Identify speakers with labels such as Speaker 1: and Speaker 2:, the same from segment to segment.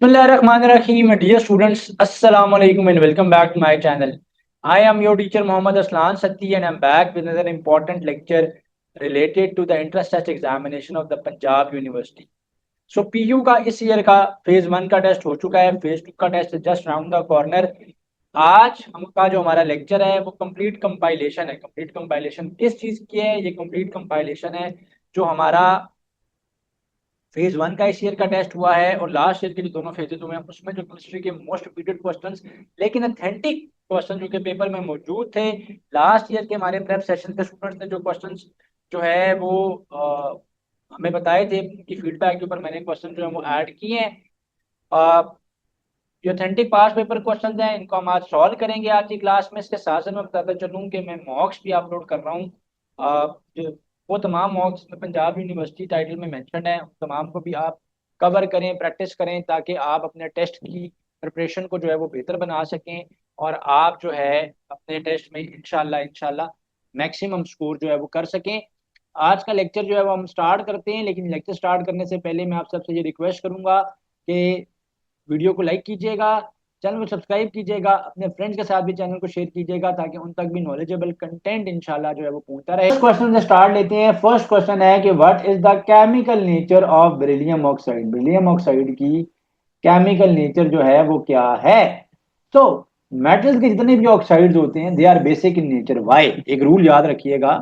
Speaker 1: Bismillahirrahmanirrahim. Dear students, Assalamu alaikum and welcome back to my channel. I am your teacher Muhammad Aslan Satti and I am back with another important lecture related to the entrance test examination of the Punjab University. So PU का इस year का phase 1 का test हो चुका है, phase 2 का test just round the corner. आज हमका जो हमारा लेक्चर है वो कंप्लीट कंपाइलेशन है। कंप्लीट कंपाइलेशन किस चीज की है? ये कंप्लीट कंपाइलेशन है जो हमारा फेज 1 का इस ईयर का टेस्ट हुआ है और लास्ट ईयर के जो दोनों फेजेस हुए हैं उसमें जो केमिस्ट्री के मोस्ट रिपीटेड क्वेश्चंस लेकिन अथेंटिक क्वेश्चन जो कि पेपर में मौजूद थे, लास्ट ईयर के हमारे प्रेप सेशन के स्टूडेंट्स ने जो क्वेश्चंस जो है वो हमें बताए थे, उनकी फीडबैक के ऊपर मैंने क्वेश्चन जो है वो ऐड किए हैं। जो ऑथेंटिक पास पेपर क्वेश्चन हैं इनको हम आज सॉल्व करेंगे आज की क्लास में। इसके साथ साथ मैं बताता चलूँ कि मैं मॉक्स भी अपलोड कर रहा हूँ। वो तमाम मॉक्स में पंजाब यूनिवर्सिटी टाइटल में मेंशन है, उन तमाम को भी आप कवर करें, प्रैक्टिस करें ताकि आप अपने टेस्ट की प्रिपरेशन को जो है वो बेहतर बना सकें और आप जो है अपने टेस्ट में इंशाल्लाह इंशाल्लाह मैक्सिमम स्कोर जो है वो कर सकें। आज का लेक्चर जो है वो हम स्टार्ट करते हैं, लेकिन लेक्चर स्टार्ट करने से पहले मैं आप सबसे ये रिक्वेस्ट करूंगा कि वीडियो को लाइक कीजिएगा, चैनल को सब्सक्राइब कीजिएगा, अपने फ्रेंड्स के साथ भी चैनल को शेयर कीजिएगा ताकि उन तक भी नॉलेजेबल कंटेंट इंशाल्लाह जो है वो पहुंचता रहे। फर्स्ट क्वेश्चन से स्टार्ट लेते हैं। फर्स्ट क्वेश्चन है कि what is the chemical nature of beryllium oxide. Beryllium oxide की केमिकल नेचर जो है वो क्या है? तो मेटल्स के जितने भी ऑक्साइड्स होते हैं they are basic in nature. Why? एक रूल याद रखिएगा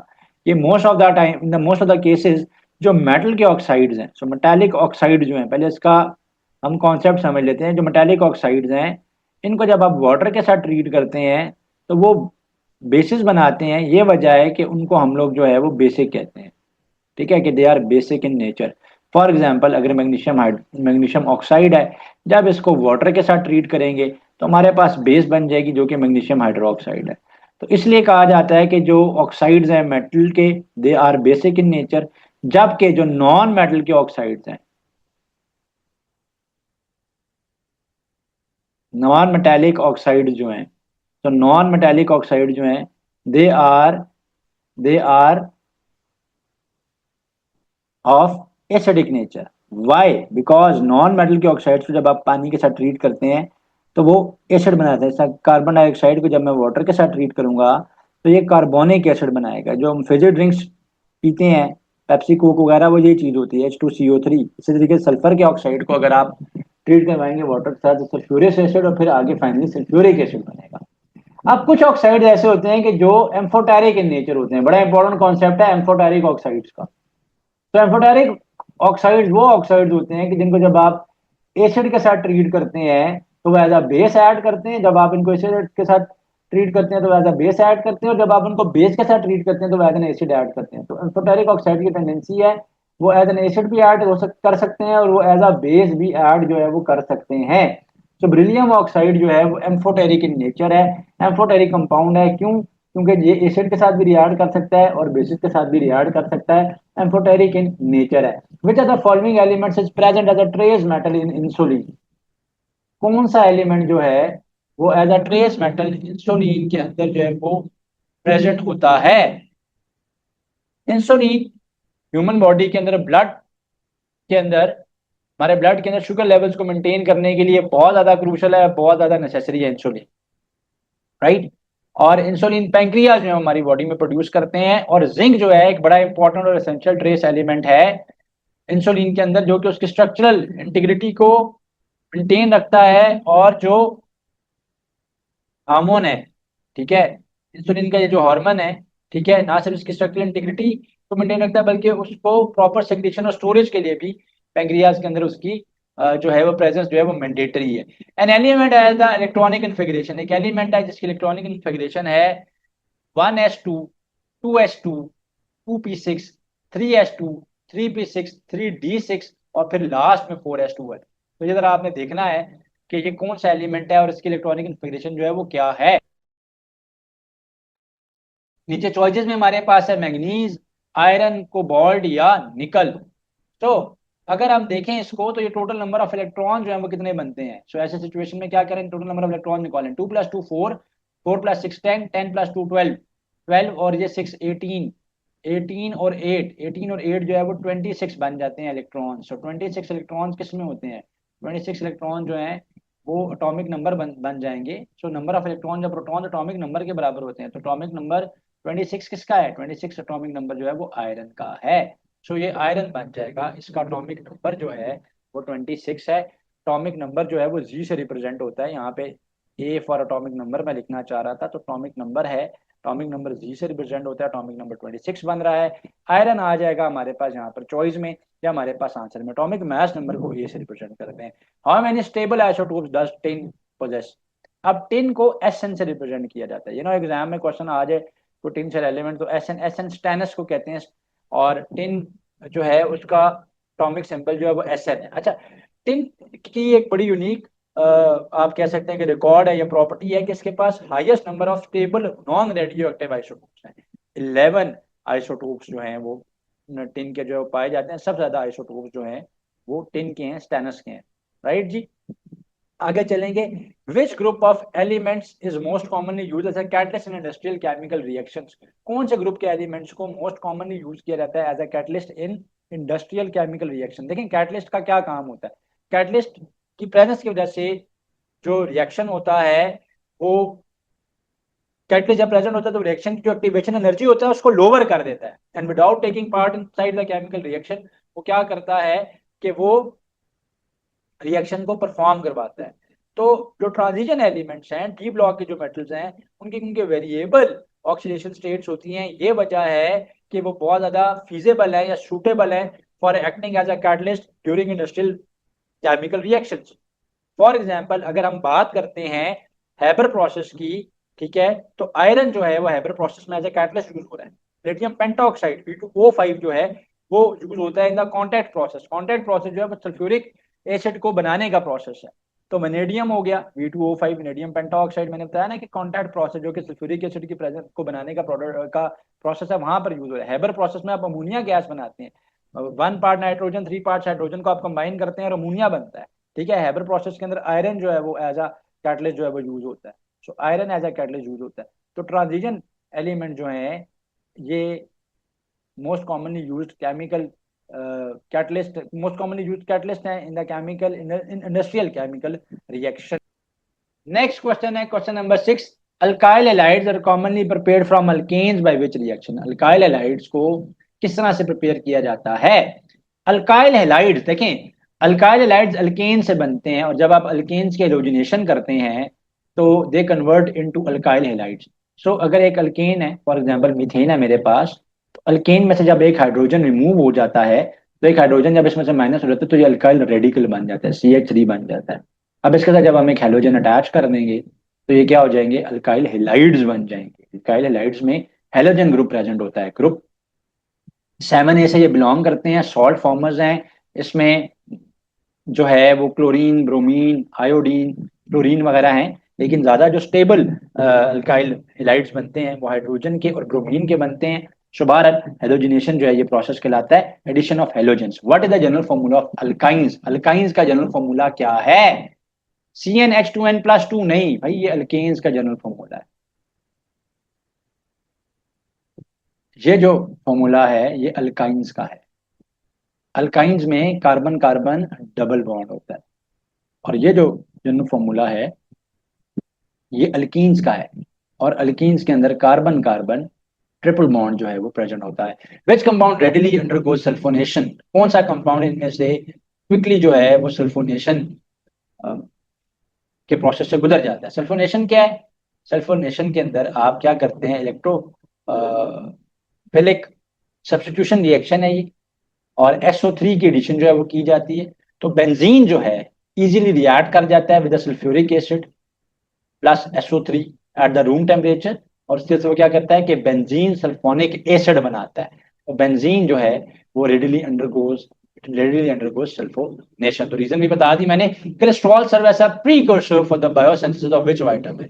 Speaker 1: कि most of the time in the most of the cases जो मेटल के ऑक्साइड्स हैं, सो मेटालिक ऑक्साइड जो हैं, पहले इसका हम कॉन्सेप्ट समझ लेते हैं। जो मेटालिक ऑक्साइड्स हैं इनको जब आप वाटर के साथ ट्रीट करते हैं तो वो बेसिस बनाते हैं। ये वजह है कि उनको हम लोग जो है वो बेसिक कहते हैं, ठीक है, कि they are basic in nature. For example अगर मैग्नीशियम ऑक्साइड है, जब इसको वाटर के साथ ट्रीट करेंगे तो हमारे पास बेस बन जाएगी जो कि मैग्नीशियम हाइड्रोक्साइड है। तो इसलिए कहा जाता है कि जो ऑक्साइड्स हैं मेटल के, they are basic in nature, जबकि जो नॉन मेटल के ऑक्साइड्स हैं, नॉन मेटालिक ऑक्साइड जो हैं, तो नॉन मेटालिक ऑक्साइड जो हैं they are of acidic nature. Why? Because non metal के ऑक्साइड्स को जब आप पानी के साथ ट्रीट करते हैं तो वो एसिड बनाते हैं। जैसा कार्बन डाइऑक्साइड को जब मैं वाटर के साथ ट्रीट करूंगा तो ये कार्बोनिक एसिड बनाएगा। जो हम फिजी ड्रिंक्स पीते हैं, पेप्सी कोक वगैरह, वो ये चीज होती है H2CO3। इसी तरीके से सल्फर के ऑक्साइड को अगर आप ट्रीट करवाएंगे वाटर के साथ तो सल्फ्यूरिक एसिड और फिर आगे फाइनली सल्फ्यूरिक एसिड बनेगा। अब कुछ ऑक्साइड ऐसे होते हैं कि जो एम्फोटेरिक इन नेचर होते हैं। बड़ा इंपॉर्टेंट कॉन्सेप्ट है एम्फोटेरिक ऑक्साइड्स का। तो एम्फोटेरिक ऑक्साइड वो ऑक्साइड होते हैं कि जिनको जब आप एसिड के साथ ट्रीट करते हैं तो वो एज अ बेस ऐड करते हैं। जब आप इनको एसिड के साथ ट्रीट करते हैं तो एज अ बेस ऐड करते हैं, और जब आप उनको बेस के साथ ट्रीट करते हैं तो एज एन एसिड ऐड करते हैं। तो एम्फोटेरिक ऑक्साइड की टेंडेंसी है वो एज एन एसिड भी ऐड कर सकते हैं और वो एज अ बेस भी ऐड जो है वो कर सकते हैं। तो बेरिलियम ऑक्साइड जो है वो एम्फोटेरिक इन नेचर है, एम्फोटेरिक कंपाउंड है। क्यों? क्योंकि ये एसिड के साथ भी रिएक्ट कर सकता है और बेसिस के साथ भी रिएक्ट कर सकता है। एम्फोटेरिक इन नेचर है। Which are the following elements is present as a trace metal in insulin? कौन सा एलिमेंट जो है वो as a trace metal insulin के अंदर जो है वो प्रेजेंट होता है? इंसुलिन ह्यूमन बॉडी के अंदर, ब्लड के अंदर, हमारे ब्लड के अंदर शुगर लेवल्स को मेंटेन करने के लिए बहुत ज्यादा क्रूशल है, बहुत ज्यादा नेसेसरी है इंसुलिन, राइट। और इंसुलिन पैंक्रियाज जो है हमारी बॉडी में प्रोड्यूस करते हैं। और जिंक जो है एक बड़ा इंपॉर्टेंट और एसेंशियल ट्रेस एलिमेंट है इंसुलिन के अंदर, जो कि उसकी स्ट्रक्चरल इंटीग्रिटी को मेंटेन रखता है। और जो हार्मोन है, ठीक है, इंसुलिन का ये जो हार्मोन है, ठीक है, ना सिर्फ इसकी स्ट्रक्चरल इंटीग्रिटी को मेंटेन रखता है बल्कि उसको प्रॉपर सेक्रेशन और स्टोरेज के लिए भी पैंक्रियाज के अंदर उसकी जो है वो प्रेजेंस जो है वो मैंडेटरी है। एन एलिमेंट है द इलेक्ट्रॉनिक कन्फिगरेशन, एक एलिमेंट है जिसकी इलेक्ट्रॉनिक कन्फिगरेशन है 1s2, 2s2, 2p6, 3s2, 3p6, 3d6 और फिर लास्ट में 4s2 है। तो ये जरा आपने देखना है कि ये कौन सा एलिमेंट है और इसकी इलेक्ट्रॉनिक कन्फिगरेशन जो है वो क्या है। नीचे चॉइसेस में हमारे पास है मैग्नीज, आयरन, कोबाल्ट या निकल। तो अगर हम देखें इसको तो ये टोटल नंबर ऑफ इलेक्ट्रॉन जो है वो कितने बनते हैं। सो ऐसे सिचुएशन में क्या करें, टोटल नंबर ऑफ इलेक्ट्रॉन निकालें। 2 + 2 4, 4 + 6 10, 10 + 2 12, 12 और ये 6 18, 18 और 8 जो है वो 26 बन जाते हैं इलेक्ट्रॉन। सो 26 इलेक्ट्रॉन किस में होते हैं? 26 इलेक्ट्रॉन जो हैं वो एटॉमिक नंबर बन जाएंगे। सो नंबर ऑफ इलेक्ट्रॉन जब प्रोटॉन एटॉमिक नंबर के बराबर होते हैं तो एटॉमिक नंबर 26 किसका है? 26 एटॉमिक नंबर जो है वो आयरन का है। सो ये आयरन बन जाएगा, इसका एटॉमिक नंबर जो है वो 26 है। एटॉमिक नंबर जो है वो जी से रिप्रेजेंट होता है, यहाँ पे ए फॉर एटॉमिक नंबर मैं लिखना चाह रहा था, तो एटॉमिक नंबर है, एटॉमिक नंबर जी से रिप्रेजेंट होता है, एटॉमिक नंबर 26 बन रहा है। आयरन आ जाएगा हमारे पास यहाँ पर चॉइस में या हमारे पास आंसर में। एटॉमिक मास नंबर को ए से रिप्रेजेंट करते हैं। How many stable isotopes does tin possess? अब टिन को एसएन से रिप्रेजेंट किया जाता है। एग्जाम में क्वेश्चन आ जाए तो टिन से एलिमेंट तो एसएन, एसएन स्टेनस को कहते हैं, और टिन जो है उसका एटॉमिक सिंबल जो है वो एसएन है। अच्छा, टिन की एक बड़ी यूनिक आप कह सकते हैं कि रिकॉर्ड है या प्रॉपर्टी है कि इसके पास highest number of stable non radioactive isotopes हैं। 11 आइसोटोप्स जो हैं वो टिन के जो है वो पाए जाते हैं। सबसे ज्यादा आइसोटोप्स जो हैं वो टिन के हैं, स्टेनस के हैं। राइट जी। आगे चलेंगे। Which group of elements is most commonly use as a catalyst in industrial chemical reactions? कौन से ग्रुप के एलिमेंट्स को मोस्ट कॉमनली यूज किया जाता है as a catalyst in industrial chemical reaction? देखें कैटलिस्ट का क्या काम होता है। कैटलिस्ट की प्रेजेंस की वजह से जो रिएक्शन होता है वो, कैटलिस्ट जब प्रेजेंट होता है तो रिएक्शन की जो एक्टिवेशन एनर्जी होता है उसको लोअर कर देता है, and without taking part in side the chemical reaction वो क्या करता है कि वो रिएक्शन को परफॉर्म करवाता है। तो जो ट्रांजिशन एलिमेंट्स हैं, डी ब्लॉक के जो मेटल्स हैं, उनके उनके वेरिएबल ऑक्सीडेशन स्टेट्स होती हैं। ये वजह है कि वो बहुत ज्यादा फीजेबल है या सूटेबल है for acting as a catalyst during industrial chemical reactions. For example अगर हम बात करते हैं हैबर प्रोसेस की, ठीक है, तो आयरन जो है वो हैबर प्रोसेस में एज ए कैटलिस्ट यूज हो रहा है। रेडियम पेंटॉक्साइड P2O5 जो है वो यूज होता है in the contact process. Contact process जो है वो सल्फ्यूरिक एसिड को बनाने का प्रोसेस है। तो वनेडियम हो गया V2O5, वनेडियम पेंटॉक्साइड, मैंने बताया ना कि कॉन्टैक्ट प्रोसेस जो कि सल्फ्यूरिक एसिड की प्रेजेंस को बनाने का प्रोडक्ट का प्रोसेस है, वहां पर यूज हो रहा है। हैबर प्रोसेस में आप अमोनिया गैस बनाते हैं, 1 पार्ट नाइट्रोजन 3 पार्ट हाइड्रोजन को आप कंबाइन करते हैं और अमोनिया बनता है। ठीक है, हैबर प्रोसेस के अंदर आयरन जो है वो एज अ कैटलिस्ट जो है वो यूज होता है। So iron as a catalyst use होता है। तो ट्रांजिशन एलिमेंट जो है ये most commonly used chemical catalyst, most commonly used catalyst है in the chemical in industrial chemical reaction. Next question है question number 6। Alkyl halides are commonly prepared from alkanes by which reaction? Alkyl halides को किस तरह से prepare किया जाता है? Alkyl halides देखें, अल्काइल हैलाइड्स अल्केन से बनते हैं, और जब आप अल्केन्स के हेलोजिनेशन करते हैं तो they convert into alkyl halides. So अगर एक अल्केन है, फॉर एग्जांपल मीथेन है मेरे पास, तो अल्केन में से जब एक हाइड्रोजन रिमूव हो जाता है तो एक हाइड्रोजन जब इसमें से माइनस हो जाता है तो ये अल्काइल रेडिकल बन जाता है, CH3 बन जाता है। अब इसके साथ जब हम एक हैलोजन अटैच कर देंगे तो ये क्या हो जाएंगे? अल्काइल हैलाइड्स बन जाएंगे। अल्काइल हैलाइड्स में हैलोजन ग्रुप प्रेजेंट होता है, ग्रुप 7A से ये बिलोंग करते हैं, सॉल्ट फॉर्मर्स हैं। इसमें जो है वो क्लोरीन, ब्रोमीन, आयोडीन, क्लोरीन वगैरह हैं, लेकिन ज्यादा जो स्टेबल अल्काइल हैलाइड्स बनते हैं वो हाइड्रोजन के और ब्रोमीन के बनते हैं। शुभार हेलोजिनेशन जो है ये प्रोसेस कहलाता है addition of halogens. What is the general formula of alkynes? Alkynes का जनरल फॉर्मूला क्या है? CnH2n+2 नहीं भाई, ये अल्केन्स का जनरल फॉर्मूला है। ये जो फॉर्मूला है ये अल्काइंस का है। अल्काइंस में कार्बन कार्बन डबल बॉन्ड होता है, और ये जो जनरल फॉर्मूला है ये अल्कीन्स का है, और अल्कीन्स के अंदर कार्बन कार्बन ट्रिपल बॉन्ड जो है वो प्रेजेंट होता है। Which compound readily undergoes sulphonation? कौन सा कंपाउंड इनमें से क्विकली जो है वो सल्फोनेशन के प्रोसेस से गुजर जाता है? सल्फोनेशन क्या है? सल्फोनेशन के अंदर आप क्या करते हैं, इलेक्ट्रोफिलिक सब्स्टिट्यूशन रिएक्शन है ये, और SO3 की एडिशन जो है वो की जाती है। तो बेंजीन जो है इजीली रिएक्ट कर जाता है with sulphuric acid plus SO3 at the room temperature, और उसके से वो क्या करता है कि बेंजीन सल्फोनिक एसिड बनाता है। तो बेंजीन जो है वो रेडिली अंडरगोज सल्फोनेशन। तो रीजन भी बता दी मैंने। Cholesterol serve as a precursor for the biosynthesis of which vitamin?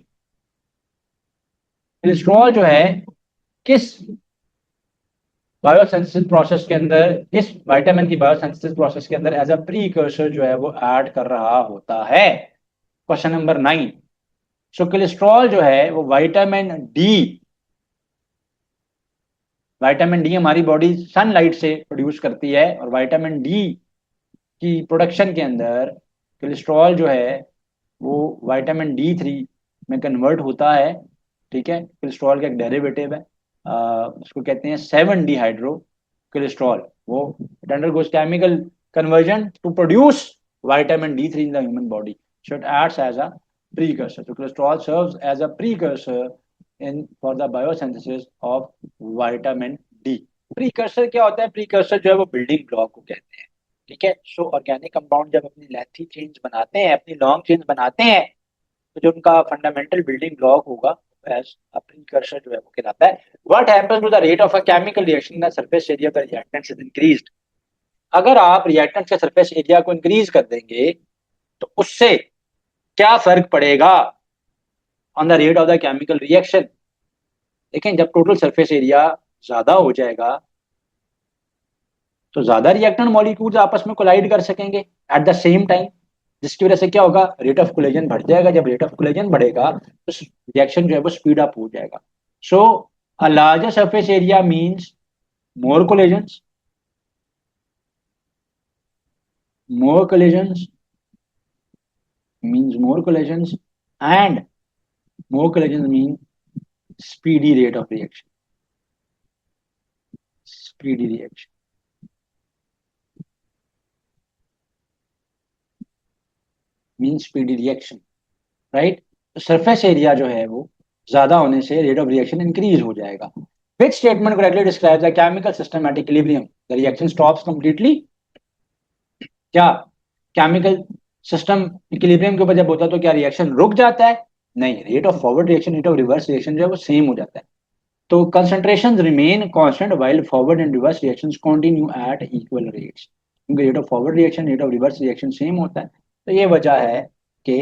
Speaker 1: Cholesterol जो है किस बायोसिंथेसिस प्रोसेस के अंदर, किस विटामिन की बायोसिंथेसिस प्रोसेस के अंदर एज अ प्रीकर्सर जो है वो ऐड कर रहा होता है? Question number 9। सो कोलेस्ट्रॉल जो है वो विटामिन डी हमारी बॉडी सनलाइट से प्रोड्यूस करती है, और विटामिन डी की प्रोडक्शन के अंदर कोलेस्ट्रॉल जो है वो विटामिन D3 में कन्वर्ट होता है। ठीक है, कोलेस्ट्रॉल का एक डेरिवेटिव है, उसको कहते हैं 7 डिहाइड्रो कोलेस्ट्रॉल। वो it undergoes chemical conversion to produce vitamin D3 in the human body, so it acts as a precursor. So cholesterol serves as a precursor in for the biosynthesis of vitamin D. Precursor क्या होता है? Precursor जो है वो building block को कहते हैं। ठीक है, सो ऑर्गेनिक कंपाउंड जब अपनी लेंथी चेन्स बनाते हैं, अपनी लॉन्ग चेन्स बनाते हैं, तो जो उनका फंडामेंटल बिल्डिंग ब्लॉक होगा एज अ प्रीकर्सर जो है वो कहलाता है। What happens to the rate of a chemical reaction in the surface area of the reactant is increased. अगर आप रिएक्टेंट के सरफेस एरिया को इंक्रीज कर देंगे तो उससे क्या फर्क पड़ेगा on the rate of the chemical reaction? लेकिन जब टोटल सरफेस एरिया ज्यादा हो जाएगा तो ज्यादा रिएक्टेंट मॉलिक्यूल्स आपस में कोलाइड कर सकेंगे एट द सेम टाइम, जिसकी वजह से क्या होगा? रेट ऑफ कोलिजन बढ़ जाएगा। जब रेट ऑफ कोलिजन बढ़ेगा तो रिएक्शन जो है वो स्पीड अप हो जाएगा। So a larger surface area means more collisions, more collisions means more collisions, and more collisions mean speedy rate of reaction. Speedy reaction means speedy reaction, right? तो surface area जो है वो ज्यादा होने से rate of reaction increase हो जाएगा। Which statement correctly describe the chemical system at equilibrium? The reaction stops completely. क्या केमिकल सिस्टम इक्विलिब्रियम के ऊपर जब होता है तो क्या रिएक्शन रुक जाता है? नहीं, rate of forward reaction, rate of reverse reaction जो है वो सेम हो जाता है। तो concentration remain constant while forward and reverse reactions continue at equal rates, क्योंकि rate of forward reaction rate of reverse reaction same होता है। तो ये वजह है कि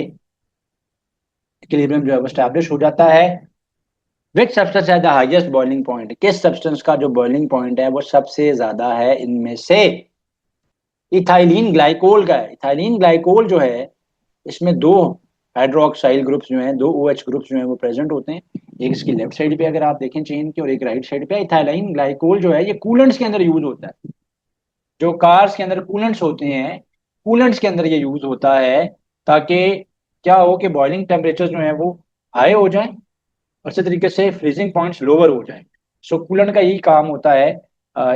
Speaker 1: इक्विलिब्रियम जो है वो स्टैब्लिश हो जाता है। विच सब्सटेंस है द हाईएस्ट बॉइलिंग पॉइंट? किस सब्सटेंस का जो बॉइलिंग पॉइंट है वो सबसे ज्यादा है इनमें से? इथाइलिन ग्लाइकोल का है। इथाइलिन ग्लाइकोल जो है इसमें दो हाइड्रोक्साइल ग्रुप्स जो हैं, दो OH ग्रुप्स जो हैं वो प्रेजेंट होते हैं। एक इसकी लेफ्ट साइड पे अगर आप देखें चेन की, और एक राइट साइड पे। इथाइलिन ग्लाइकोल जो है ये कूलेंट्स के अंदर यूज होता है। जो कार्स के अंदर कूलेंट्स होते हैं, कूलेंट्स के अंदर ये यूज होता है ताकि क्या हो कि बॉइलिंग टेम्परेचर जो है वो हाई हो जाए और इसी तरीके से फ्रीजिंग पॉइंट्स लोअर हो जाए। सो कूलेंट का यही काम होता है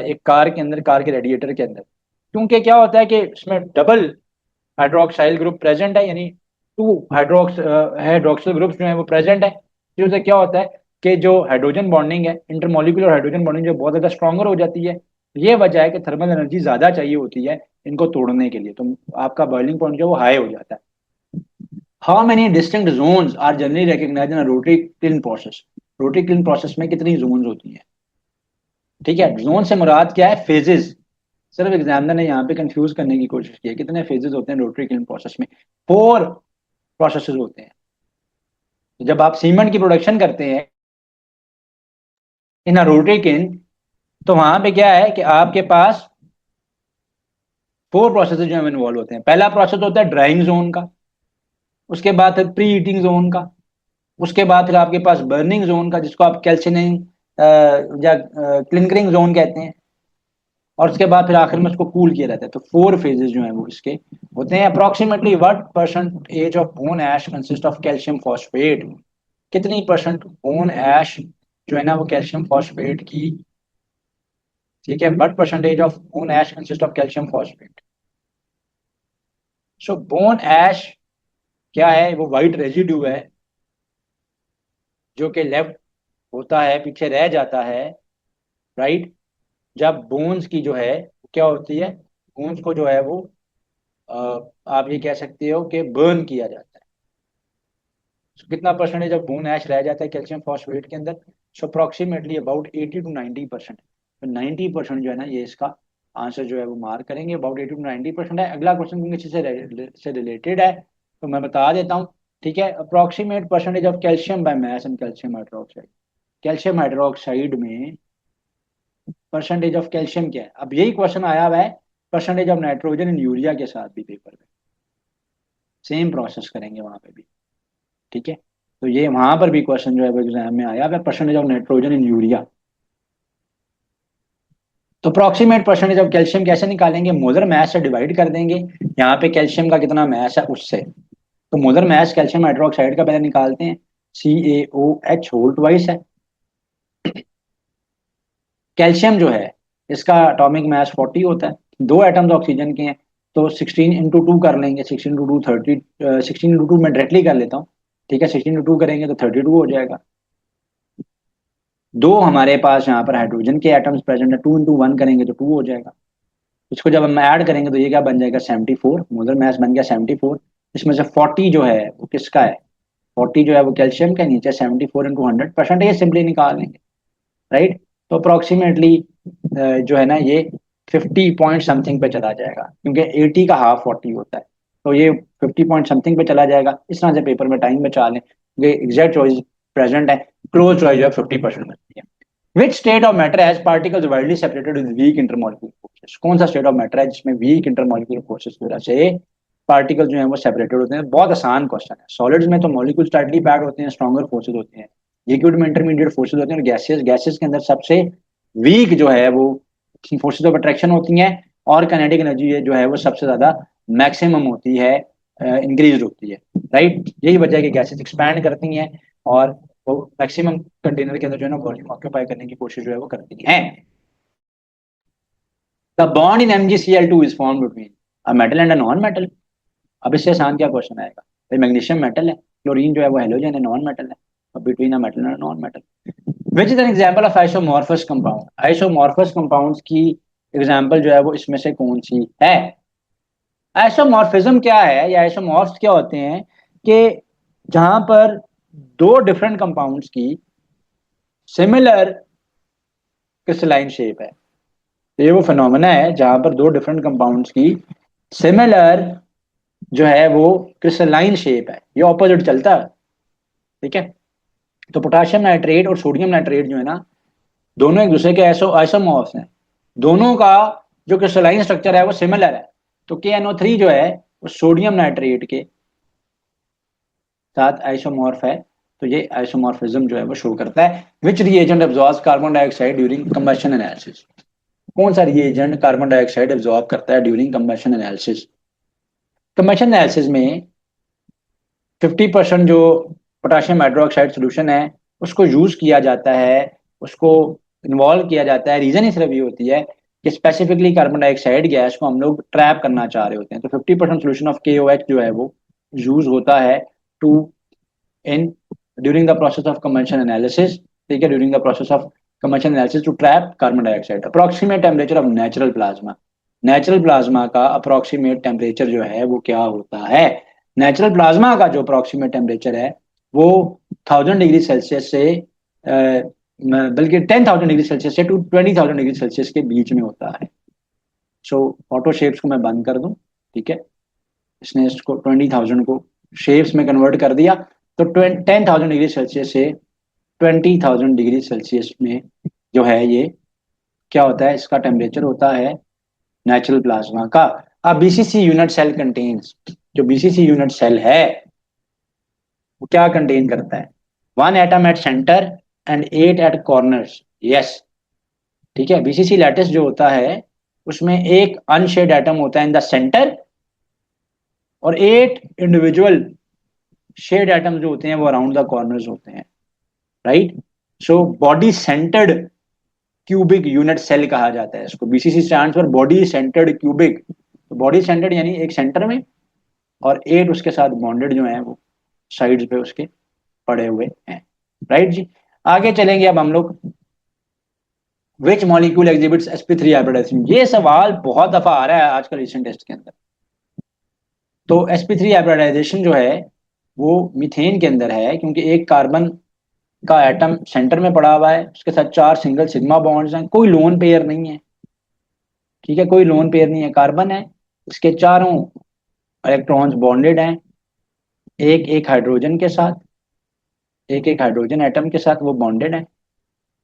Speaker 1: एक कार के अंदर, कार के रेडिएटर के अंदर। क्योंकि क्या होता है कि इसमें डबल हाइड्रोक्साइल ग्रुप प्रेजेंट है, यानी टू हाइड्रोक्सिल ग्रुप्स जो है वो प्रेजेंट है। जिससे क्या होता है कि जो हाइड्रोजन बॉन्डिंग है, इंटरमोलिकुलर हाइड्रोजन बॉन्डिंग जो बहुत ज्यादा स्ट्रॉन्गर हो जाती है। ये वजह है कि थर्मल एनर्जी ज्यादा चाहिए होती है इनको तोड़ने के लिए, तो आपका बॉइलिंग पॉइंट जो है वो हाई हो जाता है। How many distinct zones are generally recognised in rotary kiln process? Rotary kiln process में कितनी जोन्स होती हैं? ठीक है, जोन से मुराद क्या है? फेजेस। सिर्फ एग्जामिनर ने यहाँ पे कंफ्यूज करने की कोशिश की है। कितने फेजेस होते हैं रोटरी क्लीन प्रोसेस में? 4 प्रोसेसेस होते हैं। जब आप सीमेंट की प्रोडक्शन करते हैं इन रोटरी किन, तो वहां पे क्या है कि आपके पास 4 प्रोसेसेस जो है इन्वॉल्व होते हैं। पहला प्रोसेस होता है ड्राइंग जोन का, उसके बाद है प्री हीटिंग जोन का, उसके बाद फिर आपके पास बर्निंग जोन का जिसको आप कैल्शिनिंग या क्लिंकरिंग जोन कहते हैं, और उसके बाद फिर आखिर में उसको कूल किया जाता है। तो 4 फेजेस जो है वो इसके होते हैं। Approximately what percentage of bone ash consist of calcium phosphate? कितनी परसेंट बोन ऐश जो है ना वो कैल्शियम फॉस्फेट की? ठीक है, what percentage of bone ash consist of calcium phosphate? So bone ash क्या है? वो वाइट रेजिड्यू है जो कि लेफ्ट होता है, पीछे रह जाता है, राइट? जब बोन्स की जो है क्या होती है, बोन्स को जो है वो अ, आप ये कह सकते हो कि बर्न किया जाता है। So, कितना परसेंटेज ऑफ बोन ऐश रह जाता है कैल्शियम फॉस्फेट के अंदर? सो अप्रोक्सीमेटली अबाउट 80 to 90%। तो 90% जो है ना ये इसका आंसर जो है वो मार्क करेंगे। अबाउट 80 to 90% है। अगला क्वेश्चन क्योंकि इसी से रिलेटेड है तो मैं बता देता हूँ। ठीक है, approximate percentage of calcium by mass in calcium hydroxide. Calcium hydroxide में परसेंटेज ऑफ कैल्शियम क्या है? अब यही क्वेश्चन आया हुआ है percentage of nitrogen in urea के साथ भी पेपर में। सेम प्रोसेस करेंगे वहां पे भी। ठीक है, तो ये वहां पर भी क्वेश्चन जो है वो एग्जाम में आया हुआ है, percentage of nitrogen in urea. तो अप्रोक्सीमेट परसेंटेज ऑफ कैल्शियम कैसे निकालेंगे, मोलर मास से डिवाइड कर देंगे, यहाँ पे कैल्शियम का कितना मास है उससे। तो मोलर मास कैल्शियम हाइड्रोक्साइड का पहले निकालते हैं, CaOH होल ट्वाइस है। कैल्शियम जो है इसका एटॉमिक मास 40 होता है, दो एटम्स ऑक्सीजन के हैं, तो 16 × 2 कर लेंगे, 16 × 2 30, 16 × 2 मैं डायरेक्टली कर लेता हूँ, ठीक है, 16 × 2 करेंगे तो 32 हो जाएगा। दो हमारे पास यहाँ पर हाइड्रोजन के एटम्स प्रेजेंट है, 2 × 1 करेंगे तो 2 हो जाएगा। इसको जब हम ऐड करेंगे तो ये क्या बन जाएगा, 74, मोलर मास बन गया 74। इसमें से 40 जो है वो किसका है, 40 जो है वो कैल्शियम का, नीचे 74 × 100% ये सिंपली निकाल लेंगे, राइट। तो अप्रोक्सीमेटली जो है ना ये 50 पॉइंट समथिंग पे चला जाएगा, क्योंकि 80 का हाफ 40 होता है, तो ये 50 पॉइंट समथिंग पे चला जाएगा। इस तरह से पेपर में टाइम बचा लें, ये एग्जैक्ट चॉइस प्रेजेंट है, क्लोज चॉइस जो है 50% बनती है। Which state of matter has particles widely separated with weak intermolecular forces, कौन सा स्टेट ऑफ मैटर है जिसमें वीक इंटरमॉलिक्यूलर फोर्सेस की वजह से पार्टिकल जो है वो सेपरेटेड होते हैं। बहुत आसान क्वेश्चन है। सॉलिड्स में तो मॉलिक्यूल्स टाइटली पैक्ड होते हैं, स्ट्रॉन्गर फोर्सेज होते हैं, लिक्विड में इंटरमीडिएट फोर्सेज होते हैं, और गैसेस गैसेस के अंदर सबसे वीक जो है वो फोर्सेज ऑफ अट्रैक्शन होती हैं, और काइनेटिक एनर्जी जो है वो सबसे ज्यादा मैक्सिमम होती है, इंक्रीज होती है, राइट। यही वजह है कि गैसेस एक्सपैंड करती हैं और वो मैक्सिमम कंटेनर के अंदर जो है ना वॉल्यूम ऑक्यूपाई करने की कोशिश जो है वो करती हैं। The bond in MgCl2 is form between a metal and a non metal. अब इससे आसान क्या क्वेश्चन आएगा, भाई मैग्नीशियम मेटल है, क्लोरीन जो है वो हेलोजन है, नॉन मेटल है, और between a metal and non metal. Which is an example of isomorphous compound, isomorphous compounds की एग्जांपल जो है वो इसमें से कौन सी है। आइसोमॉर्फिज्म क्या है, या आइसोमॉर्फ्स क्या होते हैं, कि जहां पर दो डिफरेंट कंपाउंड्स की सिमिलर क्रिस्टलाइन शेप है। तो ये वो फिनोमेना है जहां पर दो डिफरेंट कंपाउंड्स की सिमिलर जो है वो क्रिस्टलाइन शेप है, ये ऑपोजिट चलता है, ठीक है। तो पोटाशियम नाइट्रेट और सोडियम नाइट्रेट जो है ना, दोनों एक दूसरे के आइसोमॉर्फ्स हैं, दोनों का जो क्रिस्टलाइन स्ट्रक्चर है वो सिमिलर है। तो KNO3 जो है वो सोडियम नाइट्रेट के साथ आइसोमॉर्फ है, तो ये आइसोमॉर्फिज्म जो है वो शो करता है। Which reagent absorbs carbon dioxide during combustion analysis, कौन सा रिएजेंट कार्बन डाइऑक्साइड एब्जॉर्ब करता है during combustion analysis. Combustion analysis में 50% जो पोटाशियम हाइड्रोक्साइड सोल्यूशन है उसको यूज किया जाता है, उसको इन्वॉल्व किया जाता है। रीजन ही सिर्फ ये होती है कि स्पेसिफिकली कार्बन डाइऑक्साइड गैस को हम लोग ट्रैप करना चाह रहे होते हैं, तो 50% सोल्यूशन ऑफ KOH जो है वो यूज होता है to in during the process of combustion analysis, ठीक है, during the process of combustion analysis to trap carbon dioxide. Approximate temperature of natural plasma, natural plasma का अप्रोक्सीमेट टेम्परेचर जो है वो क्या होता है। नेचुरल प्लाज्मा का जो अप्रोक्सीमेट टेम्परेचर है वो 1000 डिग्री सेल्सियस से बल्कि 10,000 डिग्री सेल्सियस से टू 20,000 डिग्री सेल्सियस के बीच में होता है। सो ऑटो शेप्स को मैं बंद कर दूं, ठीक है, इसने इसको 20,000 को शेप्स में कन्वर्ट कर दिया, तो 10,000 डिग्री सेल्सियस से 20,000 डिग्री सेल्सियस में जो है ये क्या होता है, इसका टेम्परेचर होता है नेचुरल प्लाज्मा का। अब BCC यूनिट सेल कंटेन्स, जो BCC यूनिट सेल है वो क्या कंटेन करता है, 1 atom at centre and 8 at corners, yes, ठीक है। BCC लैटिस जो होता है उसमें एक अनशेड एटम होता है इन द सेंटर, और 8 इंडिविजुअल शेड एटम जो होते हैं वो अराउंड द कॉर्नर्स होते हैं, right. So body centred cubic unit cell कहा जाता है इसको। BCC stands for body centred cubic, तो बॉडी सेंटर्ड यानी एक सेंटर में और 8 उसके साथ बॉन्डेड जो है वो साइड्स पे उसके पड़े हुए हैं, राइट जी। आगे चलेंगे अब हम लोग, which molecule exhibits sp3 hybridisation, ये सवाल बहुत दफा आ रहा है आजकल रिसेंट टेस्ट के अंदर। तो sp3 हाइब्रिडाइजेशन जो है वो मीथेन के अंदर है, क्योंकि एक कार्बन का एटम सेंटर में पड़ा हुआ है, उसके साथ 4 सिंगल सिग्मा बॉन्ड्स हैं, कोई लोन पेयर नहीं है, ठीक है, कोई लोन पेयर नहीं है, कार्बन है, इसके चारों इलेक्ट्रॉन्स बॉन्डेड हैं, एक एक हाइड्रोजन के साथ, एक एक हाइड्रोजन एटम के साथ वो बॉन्डेड है,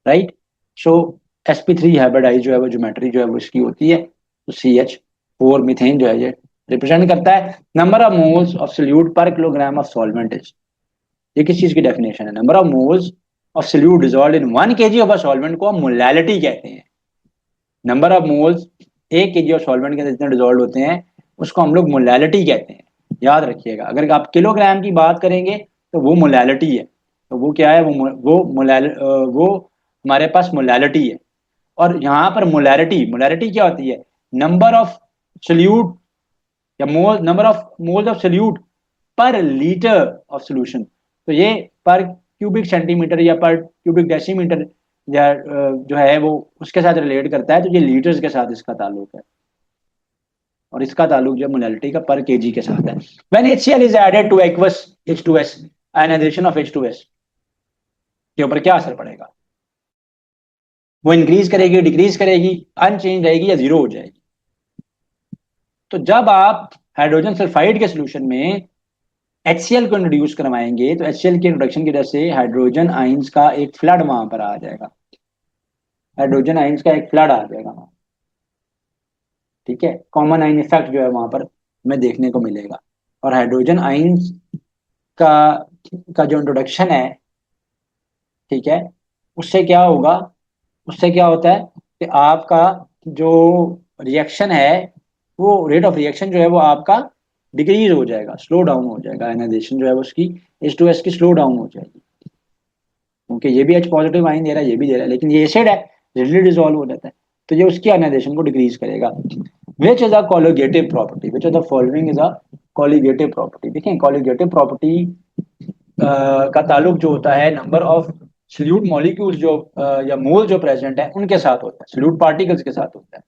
Speaker 1: राइट। सो sp3 हाइब्रिडाइज जो है वो ज्योमेट्री जो है वो इसकी होती है, तो CH4 मीथेन जो है ये रिप्रेजेंट करता है। Number of moles of solute पर किलोग्राम ऑफ सॉल्वेंट इज, ये किस चीज की डेफिनेशन है, number of moles of solute dissolved in 1 kg of a solvent को हम मोलैलिटी कहते हैं।
Speaker 2: Number of moles 1 kg of solvent के अंदर जितने डिजोल्व होते हैं उसको हम लोग मोलैलिटी कहते हैं। याद रखिएगा, अगर आप किलोग्राम की बात करेंगे तो वो मोलैलिटी है। तो वो क्या है, वो हमारे पास मोलैलिटी है। और यहाँ पर मोलैरिटी, मोलैरिटी क्या होती है, नंबर ऑफ सोल्यूट या mole, number of moles of solute per litre of solution. तो ये पर क्यूबिक सेंटीमीटर या पर क्यूबिक डेसीमीटर या जो है वो उसके साथ रिलेट करता है। तो ये लीटर्स के साथ इसका ताल्लुक है, और इसका ताल्लुक जो मोलैलिटी का पर केजी के साथ है। When HCl is added to aqueous H2S, ionisation of H2S के ऊपर क्या असर पड़ेगा, वो इंक्रीज करेगी, डिक्रीज करेगी, अनचेंज रहेगी या जीरो हो जाएगी। तो जब आप हाइड्रोजन सल्फाइड के सोल्यूशन में HCl को इंट्रोड्यूस करवाएंगे तो HCl के इंट्रोडक्शन की वजह से हाइड्रोजन आइंस का एक फ्लड वहां पर आ जाएगा, हाइड्रोजन आइंस का एक फ्लड आ जाएगा वहां। ठीक है, कॉमन आइन इफेक्ट जो है वहां पर हमें देखने को मिलेगा। और हाइड्रोजन आइंस का का जो इंट्रोडक्शन है, ठीक है, उससे क्या होगा, उससे क्या होता है कि आपका जो रिएक्शन है, वो रेट ऑफ रिएक्शन जो है वो आपका डिक्रीज हो जाएगा, स्लो डाउन हो जाएगा, आयनाइजेशन जो है वो उसकी H2S की स्लो डाउन हो जाएगी। क्योंकि ये भी H पॉजिटिव आइन दे रहा है, ये भी दे रहा है, लेकिन ये एसिड है, जल्दी डिजोल्व हो जाता है, तो ये उसकी आयनाइजेशन को डिक्रीज करेगा। Which is a colligative property, which of the following is a colligative property. देखिए कोलिगेटिव प्रॉपर्टी का ताल्लुक जो होता है नंबर ऑफ सल्यूट मॉलिक्यूल्स जो या मोल जो प्रेजेंट है उनके साथ होता है, सल्यूट पार्टिकल्स के साथ होता है,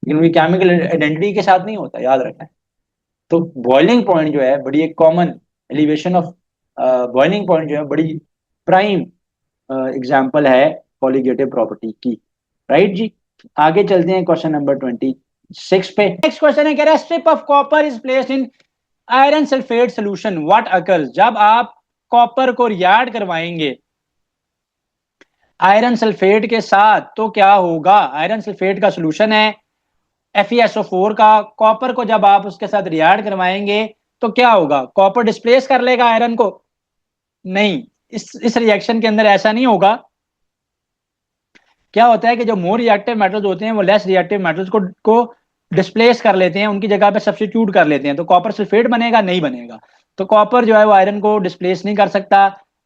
Speaker 2: लेकिन उनकी केमिकल आइडेंटिटी के साथ नहीं होता, याद रखना है। तो बॉइलिंग पॉइंट जो है बड़ी एक common elevation of boiling point जो है बड़ी प्राइम एग्जाम्पल है कॉलिगेटिव प्रॉपर्टी की। राइट जी, आगे चलते हैं क्वेश्चन नंबर 26 पे। नेक्स्ट क्वेश्चन है, कह रहा है strip of copper is placed in iron sulphate solution, what occurs. जब आप कॉपर को रिएक्ट करवाएंगे आयरन सल्फेट के साथ तो क्या होगा, आयरन सल्फेट का सोल्यूशन है FeSO4 का, कॉपर को जब आप उसके साथ रिएक्ट करवाएंगे तो क्या होगा, कॉपर डिस्प्लेस कर लेगा आयरन को, नहीं, इस रिएक्शन के अंदर ऐसा नहीं होगा। क्या होता है कि जो मोर रिएक्टिव मेटल्स होते हैं वो लेस रिएक्टिव मेटल्स को डिस्प्लेस कर लेते हैं, उनकी जगह पे सब्स्टिट्यूट कर लेते हैं, तो कॉपर सल्फेट बनेगा, नहीं बनेगा। तो कॉपर जो है वो आयरन को डिस्प्लेस नहीं कर सकता,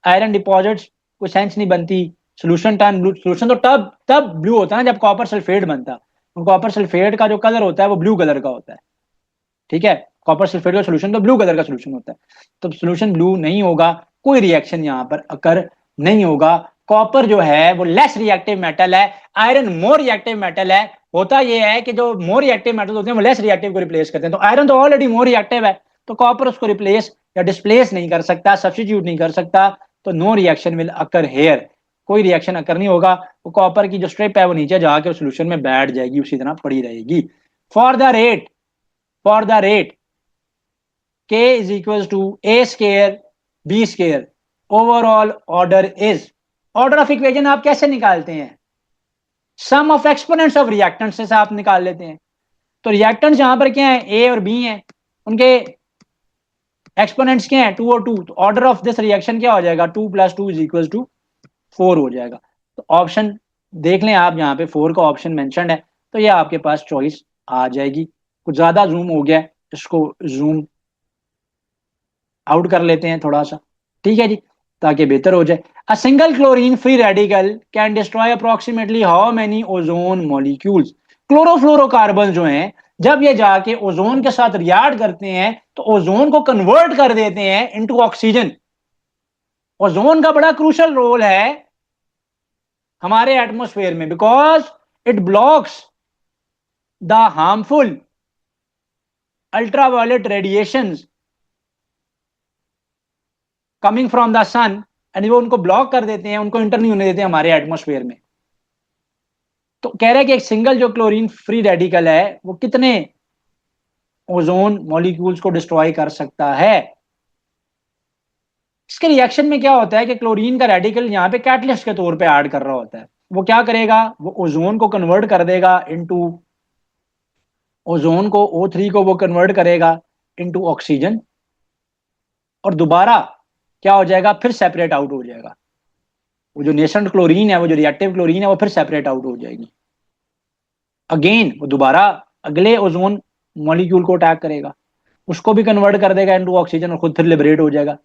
Speaker 2: आयरन डिपॉजिट्स कोई सेंस नहीं बनती, सोल्यूशन टर्न ब्लू, सोल्यूशन तो तब तब ब्लू होता है ना जब कॉपर सल्फेट बनता, तो कॉपर सल्फेट का जो कलर होता है वो ब्लू कलर का होता है। ठीक है, कॉपर सल्फेट का सोल्यूशन तो ब्लू कलर का सोल्यूशन होता है, तो सोल्यूशन ब्लू नहीं होगा, कोई रिएक्शन यहाँ पर अकर नहीं होगा। कॉपर जो है वो लेस रिएक्टिव मेटल है, आयरन मोर रिएक्टिव मेटल है। होता यह है कि जो मोर रिएक्टिव मेटल होते हैं वो लेस रिएक्टिव को रिप्लेस करते हैं, तो आयरन तो ऑलरेडी मोर रिएक्टिव है, तो कॉपर उसको रिप्लेस या डिस्प्लेस नहीं कर सकता, सब्स्टिट्यूट नहीं कर सकता, तो no reaction will occur here, कोई रिएक्शन अकर नहीं होगा। वो कॉपर की जो स्ट्रिप है वो नीचे जाके सोल्यूशन में बैठ जाएगी, उसी तरह पड़ी रहेगी। For the rate, for the rate K is equals to A square B square, overall order is, order of equation आप कैसे निकालते हैं, सम ऑफ एक्सपोनेंट्स ऑफ रिएक्टेंट्स से आप निकाल लेते हैं। तो रिएक्टेंट्स यहां पर क्या है, A और B हैं, उनके एक्सपोनेंट्स क्या है 2 और 2, तो ऑर्डर ऑफ दिस रिएक्शन क्या हो जाएगा, 2 + 2 = 4 हो जाएगा। तो ऑप्शन देख लें आप, यहाँ पे 4 का ऑप्शन मेंशन्ड है, तो ये आपके पास चॉइस आ जाएगी। कुछ ज्यादा जूम हो गया, इसको जूम आउट कर लेते हैं थोड़ा सा, ठीक है जी, ताकि बेहतर हो जाए। A single chlorine free radical can destroy approximately how many ozone molecules. Chlorofluorocarbon जो हैं जब ये जाके ओजोन के साथ रिएक्ट करते हैं तो ओजोन को कन्वर्ट कर देते हैं इनटू ऑक्सीजन। ओजोन का बड़ा क्रूशल रोल है हमारे एटमॉस्फेयर में, because it blocks the harmful ultraviolet radiations coming from the sun, and वो उनको ब्लॉक कर देते हैं, उनको इंटर नहीं होने देते हमारे एटमॉस्फेयर में। तो कह रहे हैं कि एक सिंगल जो क्लोरीन फ्री रेडिकल है वो कितने ओजोन मॉलिक्यूल्स को डिस्ट्रॉय कर सकता है। इसके रिएक्शन में क्या होता है कि क्लोरीन का रेडिकल यहाँ पे कैटलिस्ट के तौर पे ऐड कर रहा होता है, वो क्या करेगा, वो ओजोन को कन्वर्ट कर देगा इनटू, ओजोन को O3 को वो कन्वर्ट करेगा इनटू ऑक्सीजन, और दोबारा क्या हो जाएगा, फिर सेपरेट आउट हो जाएगा। वो जो नेसेंट क्लोरीन है, वो जो रिएक्टिव क्लोरीन है, वो फिर सेपरेट आउट हो जाएगी। अगेन वो दोबारा अगले ओजोन मॉलिक्यूल को अटैक करेगा, उसको भी कन्वर्ट कर देगा इनटू ऑक्सीजन और खुद फिर लिबरेट हो जाएगा,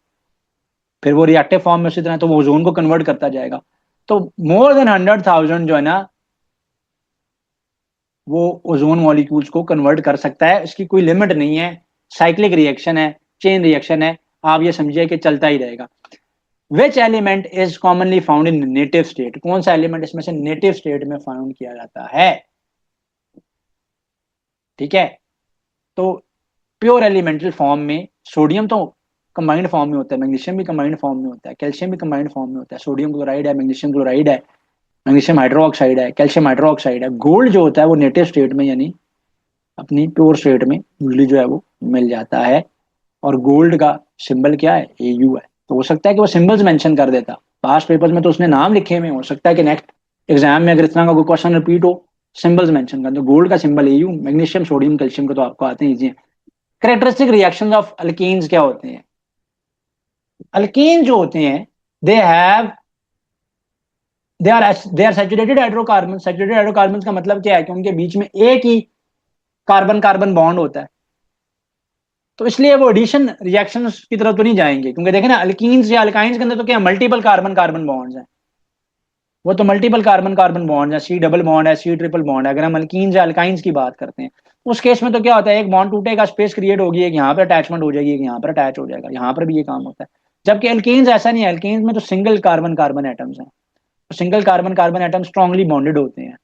Speaker 2: फिर वो रिएक्टिव फॉर्म में उसी तरह तो वो ओजोन को कन्वर्ट करता जाएगा। तो मोर देन 100,000 जो है ना वो ओजोन मॉलिक्यूल्स को कन्वर्ट कर सकता है, इसकी कोई लिमिट नहीं है। साइक्लिक रिएक्शन है, चेन रिएक्शन है, आप ये समझिए कि चलता ही रहेगा। Which element is commonly found in native state, कौन सा एलिमेंट इसमें से नेटिव स्टेट में फाउंड किया जाता है? ठीक है, तो प्योर एलिमेंटल फॉर्म में सोडियम तो कंबाइंड फॉर्म में होता है, मैग्नीशियम भी कंबाइंड फॉर्म में होता है, कैल्शियम भी कंबाइंड फॉर्म में होता है, सोडियम क्लोराइड है, मैग्नीशियम क्लोराइड है, मैग्नीशियम हाइड्रोक्साइड है, कैल्शियम हाइड्रोक्साइड है। गोल्ड जो होता है वो नेटिव स्टेट में यानी अपनी प्योर स्टेट में यूजली जो है वो मिल जाता है। और गोल्ड का सिंबल क्या है? AU है। तो हो सकता है कि वो सिंबल्स मेंशन कर देता, पास्ट पेपर्स में तो उसने नाम लिखे हुए, हो सकता है कि नेक्स्ट एग्जाम में अगर इतना का कोई क्वेश्चन रिपीट हो सिंबल्स मेंशन कर, तो गोल्ड का symbol AU, magnesium sodium calcium का तो आपको आते हैं इजी है। कैरेक्टरिस्टिक रिएक्शंस ऑफ अल्कीन्स क्या होते हैं? अल्कीन जो होते हैं they have they are saturated hydrocarbon. Saturated hydrocarbon का मतलब क्या है कि उनके बीच में एक ही कार्बन कार्बन बॉन्ड होता है, तो इसलिए वो एडिशन रिएक्शंस की तरफ तो नहीं जाएंगे, क्योंकि देखें ना अल्कीन्स या अल्काइंस के अंदर तो क्या मल्टीपल कार्बन कार्बन बॉन्ड्स हैं, वो तो मल्टीपल कार्बन कार्बन बॉन्ड है, C डबल बॉन्ड है, C ट्रिपल बॉन्ड है। अगर हम अल्कीन्स या अल्काइंस की बात करते हैं उस केस में तो क्या होता है, एक बॉन्ड टूटेगा, स्पेस क्रिएट होगी, एक यहाँ पर अटैचमेंट हो जाएगी, एक यहाँ पर अटैच हो जाएगा, यहाँ पर भी ये काम होता है। जबकि अल्कीन्स ऐसा नहीं है, अल्कीन्स में तो सिंगल कार्बन कार्बन एटम्स हैं, तो single carbon carbon atom strongly bonded होते हैं,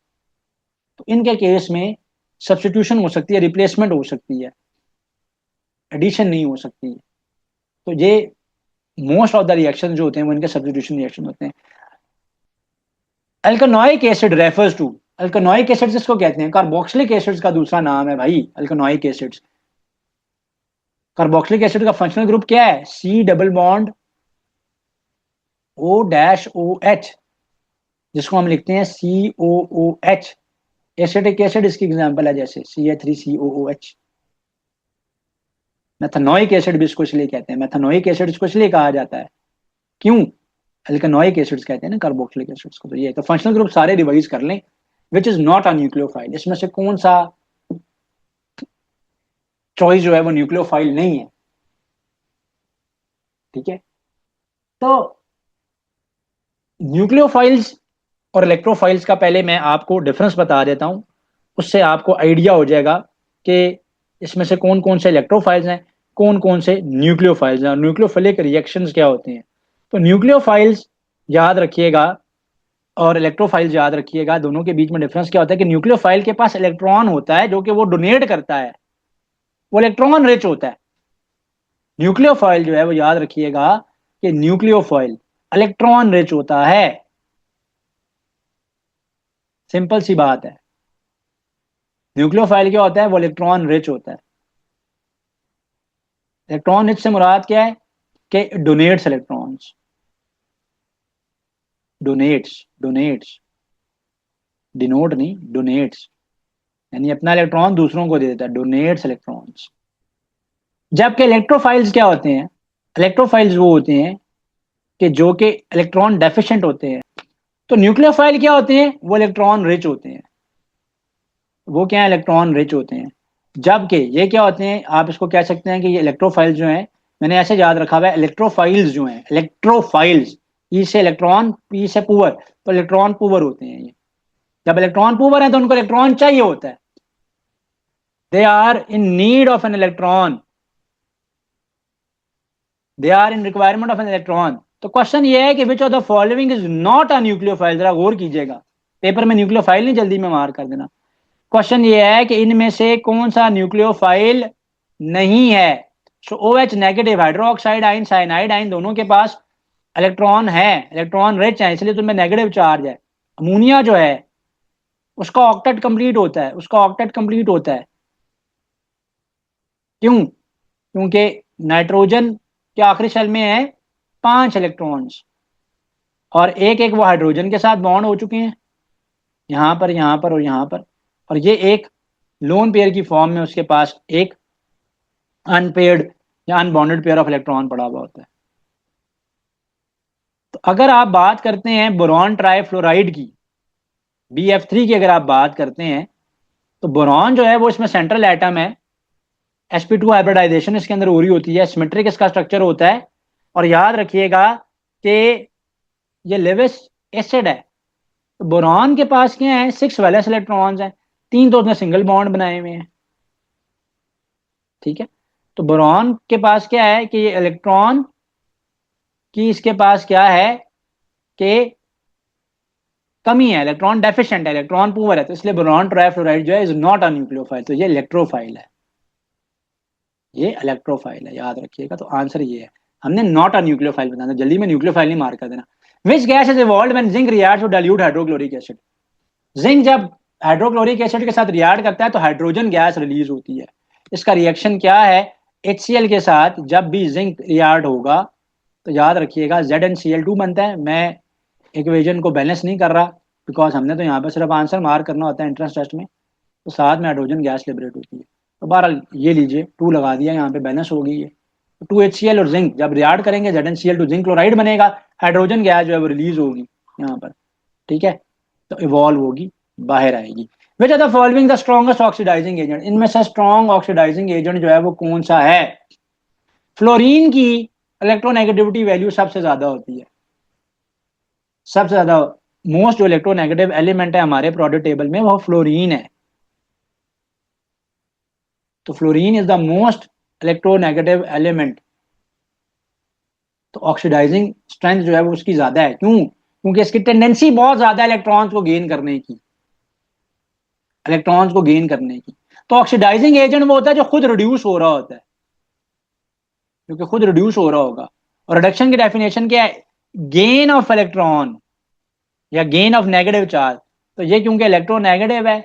Speaker 2: तो इनके केस में सब्सटीट्यूशन हो सकती है, रिप्लेसमेंट हो सकती है, एडिशन नहीं हो सकती है। तो ये मोस्ट ऑफ द रिएक्शन जो होते हैं वो इनके सब्सटीट्यूशन रिएक्शन होते हैं। अल्कोनॉइक एसिड रेफर्स टू, अल्कोनॉइक एसिड्स इसको कहते हैं, कार्बोक्सिलिक एसिड्स का दूसरा नाम है भाई अल्कोनॉइक एसिड्स। कार्बोक्सिलिक एसिड का फंक्शनल ग्रुप क्या है? C डबल बॉन्ड O-OH, जिसको हम लिखते हैं COOH। एसिटिक एसिड इसकी एग्जांपल है, जैसे CH3COOH। मेथनोइक एसिड भी इसको इसलिए कहते हैं, मेथनोइक एसिड इसको इसलिए कहा जाता है, क्यों? अल्कनोइक एसिड्स कहते हैं ना कार्बोक्सिलिक एसिड्स को। तो ये तो फंक्शनल ग्रुप सारे रिवाइज कर लें। Which is not a nucleophile, इसमें से कौन सा चॉइस जो है वो न्यूक्लियोफाइल नहीं है? ठीक है, तो न्यूक्लियोफाइल्स और इलेक्ट्रोफाइल्स का पहले मैं आपको डिफरेंस बता देता हूं, उससे आपको आइडिया हो जाएगा कि इसमें से कौन कौन से इलेक्ट्रोफाइल्स हैं, कौन कौन से न्यूक्लियोफाइल्स हैं, और न्यूक्लियोफिलिक रिएक्शंस क्या होते हैं। तो न्यूक्लियोफाइल्स याद रखिएगा और इलेक्ट्रोफाइल्स याद रखिएगा, दोनों के बीच में डिफरेंस क्या होता है कि न्यूक्लियोफाइल के पास इलेक्ट्रॉन होता है जो कि वो डोनेट करता है, वो इलेक्ट्रॉन रिच होता है। न्यूक्लियोफाइल जो है वो याद रखिएगा कि न्यूक्लियोफाइल इलेक्ट्रॉन रिच होता है, सिंपल सी बात है। न्यूक्लियोफाइल क्या होता है? वो इलेक्ट्रॉन रिच होता है। इलेक्ट्रॉन रिच से मुराद क्या है कि donates electrons, donates, donates, denote नहीं, डोनेट्स, यानी अपना इलेक्ट्रॉन दूसरों को दे देता है, डोनेट्स इलेक्ट्रॉन्स। जबकि इलेक्ट्रोफाइल्स क्या होते हैं? इलेक्ट्रोफाइल्स वो होते हैं कि जो कि इलेक्ट्रॉन डेफिशिएंट होते हैं। तो न्यूक्लियोफाइल क्या होते हैं? वो इलेक्ट्रॉन रिच होते हैं, वो क्या है? इलेक्ट्रॉन रिच होते हैं। जबकि ये क्या होते हैं, आप इसको कह सकते हैं कि ये इलेक्ट्रोफाइल्स जो हैं, मैंने ऐसे याद रखा हुआ है, इलेक्ट्रोफाइल्स जो हैं, इलेक्ट्रोफाइल्स, ई से इलेक्ट्रॉन, पी से पुअर, तो इलेक्ट्रॉन पुअर होते हैं ये। जब इलेक्ट्रॉन पुअर है तो उनको इलेक्ट्रॉन चाहिए होता है, they are in need of an electron, they are in requirement of an electron. तो क्वेश्चन ये है कि which of the following is not a nucleophile, जरा गौर कीजिएगा, पेपर में न्यूक्लियोफाइल नहीं जल्दी में मार कर देना। क्वेश्चन ये है कि इनमें से कौन सा न्यूक्लियोफाइल नहीं है? सो OH नेगेटिव, हाइड्रोक्साइड आइन, साइनाइड आइन, दोनों के पास इलेक्ट्रॉन है, इलेक्ट्रॉन रिच है, इसलिए तुम्हें नेगेटिव चार्ज है। अमोनिया जो है उसका ऑक्टेट कंप्लीट होता है, उसका ऑक्टेट कंप्लीट होता है, क्यों? क्योंकि नाइट्रोजन के आखिरी शेल में है 5 इलेक्ट्रॉन्स, और एक एक वो हाइड्रोजन के साथ बॉन्ड हो चुके हैं, यहाँ पर, यहाँ पर और यहाँ पर, और ये एक लोन पेयर की फॉर्म में उसके पास एक अनपेयर्ड या अनबॉन्डेड पेयर ऑफ इलेक्ट्रॉन पड़ा हुआ होता है। तो अगर आप बात करते हैं बोरॉन ट्राइफ्लोराइड की, BF3 की अगर आप बात करते हैं, तो बोरॉन जो है वो इसमें सेंट्रल एटम है, sp2 हाइब्रिडाइजेशन इसके अंदर हो रही होती है, सिमेट्रिक इसका स्ट्रक्चर होता है। और याद रखिएगा कि ये लेविस एसिड है। तो बोरॉन के पास क्या है, 6 वैलेंस इलेक्ट्रॉन्स हैं, 3 तो उसने सिंगल बॉन्ड बनाए हुए हैं। ठीक है, तो बोरॉन के पास क्या है कि ये इलेक्ट्रॉन की इसके पास क्या है कि कमी है, इलेक्ट्रॉन डेफिशिएंट है, इलेक्ट्रॉन पुअर है, तो इसलिए बोरॉन ट्राइफ्लोराइड जो है इज नॉट अ न्यूक्लियोफाइल, तो ये इलेक्ट्रोफाइल है, ये इलेक्ट्रोफाइल है, याद रखिएगा। तो आंसर ये है, हमने नॉट अ न्यूक्लियोफाइल बताना, जल्दी में न्यूक्लियोफाइल नहीं मार कर देना। Which gas is evolved when zinc reacts with dilute hydrochloric acid. Zinc जब हाइड्रोक्लोरिक एसिड के साथ रिएक्ट करता है तो हाइड्रोजन गैस रिलीज होती है। इसका रिएक्शन क्या है, HCl के साथ जब भी जिंक रिएक्ट होगा तो याद रखिएगा ZnCl2 बनता है। मैं इक्वेशन को बैलेंस नहीं कर रहा, बिकॉज हमने तो यहाँ पे सिर्फ आंसर मार्क करना होता है एंट्रेंस टेस्ट में। तो साथ में हाइड्रोजन गैस लिबरेट होती है। तो बहरहाल ये लीजिए 2 लगा दिया, यहाँ पे बैलेंस हो गई है। तो 2HCl और जिंक जब रिएक्ट करेंगे ZnCl2 जिंक क्लोराइड बनेगा, हाइड्रोजन गैस जो है वो रिलीज होगी यहाँ पर। ठीक है, तो इवॉल्व होगी, बाहर आएगी। Which are the following the strongest oxidising agent, इनमें से स्ट्रॉन्ग ऑक्सीडाइजिंग एजेंट जो है वो कौन सा है। फ्लोरीन की इलेक्ट्रोनेगेटिविटी वैल्यू सबसे ज्यादा होती है, सबसे ज्यादा मोस्ट जो इलेक्ट्रोनेगेटिव एलिमेंट है हमारे प्रोडक्ट टेबल में वो फ्लोरीन है। तो fluorine is the most electronegative element. तो ऑक्सीडाइजिंग स्ट्रेंथ जो है वो उसकी ज्यादा है, क्यों, क्योंकि इसकी टेंडेंसी बहुत ज्यादा है इलेक्ट्रॉन्स को गेन करने की, इलेक्ट्रॉन्स को गेन करने की। तो ऑक्सीडाइजिंग एजेंट वो होता है जो खुद रिड्यूस हो रहा होता है, जो कि खुद रिड्यूस हो रहा होगा। और रिडक्शन की डेफिनेशन क्या है, गेन ऑफ इलेक्ट्रॉन या गेन ऑफ नेगेटिव चार्ज। तो ये क्योंकि इलेक्ट्रोनेगेटिव है,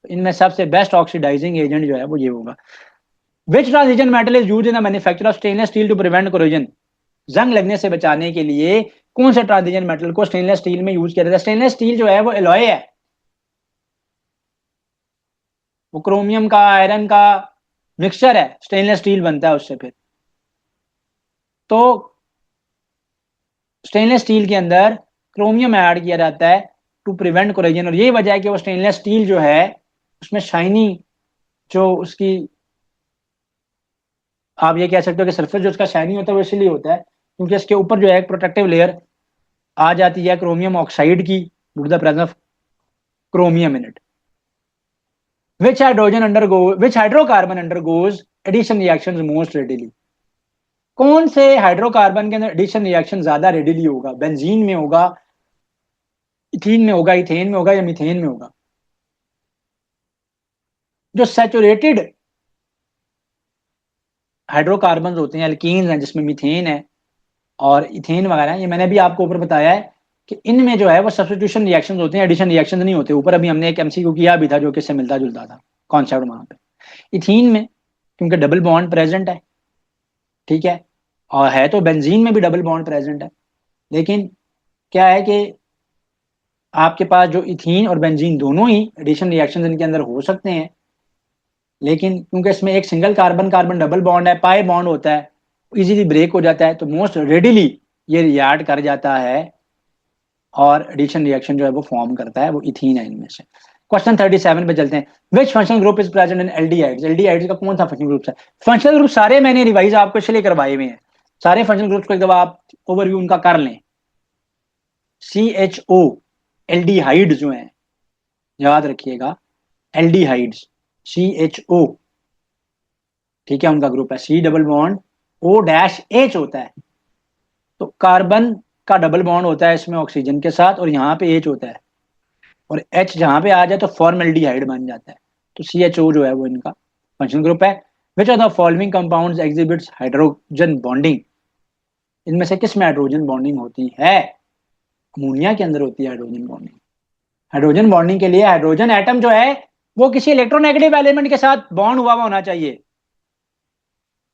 Speaker 2: तो इनमें सबसे बेस्ट ऑक्सीडाइजिंग एजेंट जो है वो ये होगा। Which transition metal is use in the manufacture of stainless steel to prevent corrosion. जंग लगने से बचाने के लिए कौन से ट्रांजिशन मेटल को स्टेनलेस स्टील में यूज किया जाता है। स्टेनलेस स्टील जो है वो एलॉय है, वो क्रोमियम का आयरन का मिक्सचर है, स्टेनलेस स्टील बनता है उससे फिर। तो स्टेनलेस स्टील के अंदर क्रोमियम ऐड किया जाता है टू प्रिवेंट कोरोजन, और यही वजह है कि वो स्टेनलेस स्टील जो है उसमें शाइनी जो उसकी, आप ये कह सकते हो कि सरफेस जो उसका शाइनी होता है वो इसलिए होता है क्योंकि इसके ऊपर जो है एक प्रोटेक्टिव लेयर आ जाती है क्रोमियम ऑक्साइड की, due to the presence of chromium in it. Which hydrocarbon undergoes addition reactions most readily. कौन से हाइड्रोकार्बन के अंदर एडिशन रिएक्शन ज्यादा रेडिली होगा, बेंजीन में होगा, इथीन में होगा, इथेन में होगा, या मीथेन में होगा। जो सैचुरेटेड हाइड्रोकार्बन होते हैं, एल्कीन्स हैं, जिसमें मीथेन है और इथेन वगैरह, ये मैंने भी आपको ऊपर बताया है कि इनमें जो है वो सब्स्टिट्यूशन रिएक्शन होते हैं, एडिशन रिएक्शन नहीं होते। ऊपर अभी हमने एक MCQ किया भी था जो कि इससे मिलता जुलता था कॉन्सेप्ट वहां पे। इथीन में क्योंकि डबल बॉन्ड प्रेजेंट है, ठीक है, और है तो बेंजीन में भी डबल बॉन्ड प्रेजेंट है, लेकिन क्या है कि आपके पास जो इथीन और बेंजीन दोनों ही एडिशन रिएक्शन इनके अंदर हो सकते हैं, लेकिन क्योंकि इसमें एक single carbon carbon double bond है, पाई बॉन्ड होता है, इजीली ब्रेक हो जाता है, तो मोस्ट रेडिली ये रिएक्ट कर जाता है और एडिशन रिएक्शन जो है वो फॉर्म करता है, वो इथीन है इनमें से। क्वेश्चन 37 पे चलते हैं। विच functional group is present in aldehydes. Aldehydes का कौन सा फंक्शनल ग्रुप है। फंक्शनल ग्रुप सारे मैंने रिवाइज आपको इसलिए करवाए हुए हैं, सारे फंक्शनल ग्रुप्स को एक दफा आप ओवरव्यू उनका कर लें। CHO एल्डिहाइड्स जो हैं, याद रखिएगा, एल्डिहाइड्स CHO, ठीक है, उनका ग्रुप है C डबल बॉन्ड O-H होता है। तो कार्बन का डबल बॉन्ड होता है इसमें ऑक्सीजन के साथ, और यहाँ पे H होता है, और H जहां पे आ जाए तो फॉर्मल्डिहाइड बन जाता है। तो CHO जो है वो इनका फंक्शनल ग्रुप है। Which are the following compounds exhibits hydrogen bonding. इनमें से किस में हाइड्रोजन बॉन्डिंग होती है। अमोनिया के अंदर होती है हाइड्रोजन बॉन्डिंग। हाइड्रोजन बॉन्डिंग के लिए हाइड्रोजन एटम जो है वो किसी इलेक्ट्रोनेगेटिव एलिमेंट के साथ बॉन्ड हुआ होना चाहिए,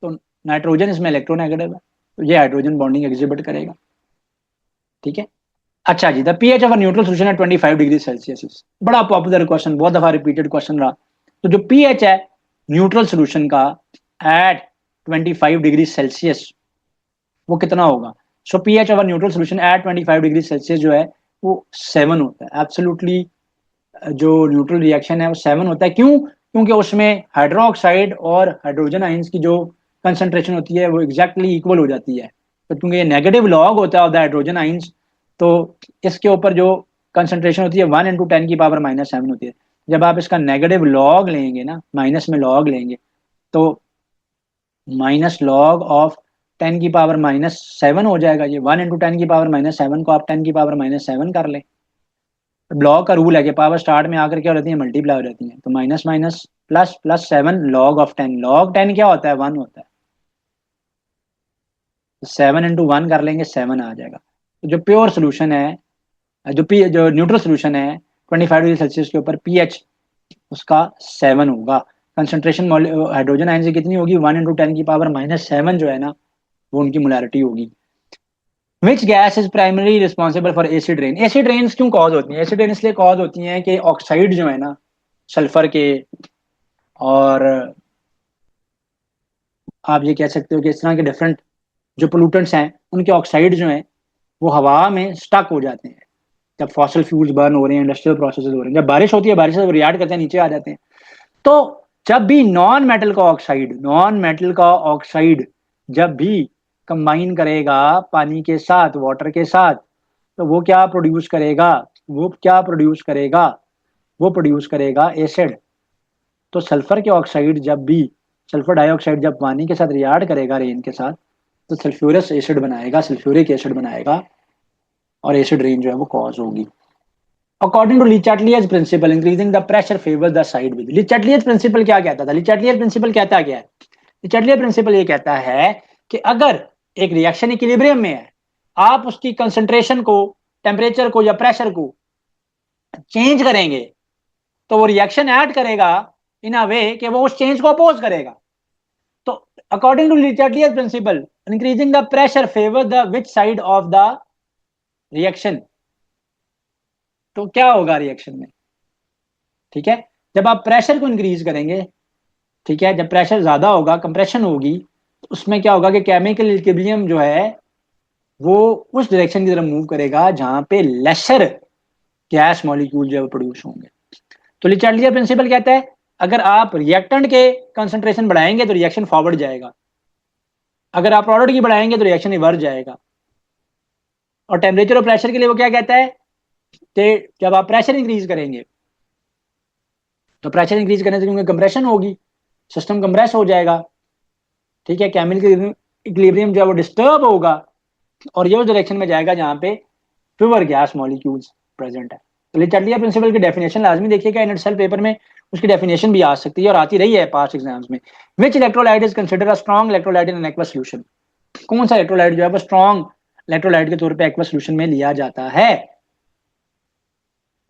Speaker 2: तो नाइट्रोजन इसमें इलेक्ट्रोनेगेटिव है, तो ये हाइड्रोजन बॉन्डिंग एग्जिबिट करेगा। ठीक है, अच्छा जी, the pH of a neutral solution at 25 degree Celsius. बड़ा पॉपुलर क्वेश्चन, बहुत दफा रिपीटेड क्वेश्चन रहा। तो जो पीएच है न्यूट्रल सॉल्यूशन का एट 25 डिग्री सेल्सियस वो कितना होगा। So pH of a neutral solution at 25 degree Celsius जो है वो 7 होता है। एब्सोल्युटली जो न्यूट्रल रिएक्शन है वो 7 होता है। क्यों? क्योंकि उसमें हाइड्रोक्साइड और हाइड्रोजन आयंस की जो कंसंट्रेशन होती है वो एग्जैक्टली इक्वल हो जाती है। तो क्योंकि ये नेगेटिव लॉग होता है ऑफ द हाइड्रोजन आयंस, तो इसके ऊपर जो कंसंट्रेशन होती है 1 × 10⁻⁷ होती है। जब आप इसका नेगेटिव लॉग लेंगे ना, माइनस में लॉग लेंगे, तो माइनस लॉग ऑफ 10⁻⁷ हो जाएगा। ये 1 × 10⁻⁷ को आप 10⁻⁷ कर लें। लॉग का रूल है कि पावर स्टार्ट में आकर क्या हो जाती है, मल्टीप्लाई हो जाती है। तो minus minus plus plus 7 log 10 क्या होता है, 1 होता है। तो 7 × 1 कर लेंगे, 7 आ जाएगा। तो जो प्योर सोल्यूशन है, जो न्यूट्रल सोल्यूशन है 25 डिग्री सेल्सियस के ऊपर, पीएच उसका 7 होगा। कंसंट्रेशन हाइड्रोजन आयन से कितनी होगी, 1 × 10⁻⁷ जो है ना, वो उनकी मोलैरिटी होगी। Which gas is primary responsible for acid rain? Acid rain क्यों कॉज होती है? एसिड रेन इसलिए कॉज होती हैं कि ऑक्साइड जो है ना, सल्फर के, और आप ये कह सकते हो कि इस तरह के डिफरेंट जो पोllutants हैं, उनके ऑक्साइड जो हैं वो हवा में स्टक हो जाते हैं। जब फॉसिल फ्यूल्स बर्न हो रहे हैं, इंडस्ट्रियल प्रोसेसेस हो रहे हैं, जब बारिश होती है, बारिश से वो रिएक्ट करते हैं, नीचे आ जाते हैं। तो जब भी नॉन मेटल का ऑक्साइड जब भी कंबाइन करेगा पानी के साथ, वाटर के साथ, तो वो क्या प्रोड्यूस करेगा, वो प्रोड्यूस करेगा एसिड। तो सल्फर डाइऑक्साइड जब पानी के साथ रिएक्ट करेगा, रेन के साथ, तो सल्फ्यूरिक एसिड बनाएगा, और एसिड रेन जो है वो कॉज होगी। According to Le Chatelier's principle, increasing the pressure favour the side with. Le Chatelier's principle क्या कहता था? लिचाटलियस प्रिंसिपल कहता क्या है? लिचाटलियस प्रिंसिपल ये कहता है कि अगर एक रिएक्शन इक्विलिब्रियम में है, आप उसकी कंसंट्रेशन को, टेम्परेचर को या प्रेशर को चेंज करेंगे, तो वो रिएक्शन ऐड करेगा इन अ वे कि वो उस चेंज को अपोज करेगा। तो according to Le Chatelier's principle, increasing the pressure favour the which side of the reaction. तो क्या होगा रिएक्शन में? ठीक है, जब आप प्रेशर को इंक्रीज करेंगे, ठीक है, जब प्रेशर ज्यादा होगा, कंप्रेशन होगी, तो उसमें क्या होगा कि केमिकल इक्विलिब्रियम जो है वो उस डायरेक्शन की तरफ मूव करेगा जहां पे लेसर गैस मॉलिक्यूल जो है प्रोड्यूस होंगे। तो लिचार्डियर प्रिंसिपल कहता है अगर आप रिएक्टेंट के कंसंट्रेशन बढ़ाएंगे तो रिएक्शन फॉरवर्ड जाएगा, अगर आप प्रोडक्ट की बढ़ाएंगे तो रिएक्शन रिवर्स जाएगा। और टेम्परेचर और प्रेशर के लिए वो क्या कहता है कि जब आप प्रेशर इंक्रीज करेंगे, तो प्रेशर इंक्रीज करने से क्योंकि कंप्रेशन होगी, सिस्टम कंप्रेस हो जाएगा, ठीक है, केमिकल इक्विलिब्रियम जो है वो डिस्टर्ब होगा, और ये उस डायरेक्शन में जाएगा जहां पे प्योर गैस मॉलिक्यूल्स प्रेजेंट है। तो लिचार्डियर प्रिंसिपल की डेफिनेशन लाजमी देखिएगा, इन इटसेल्फ पेपर में उसकी डेफिनेशन भी आ सकती है और आती रही है पास्ट एग्जाम्स में। Which electrolyte is consider a strong electrolyte in an aqueous solution? कौन सा इलेक्ट्रोलाइट जो है वो स्ट्रॉन्ग इलेक्ट्रोलाइट के तौर पे एक्वस सॉल्यूशन में लिया जाता है?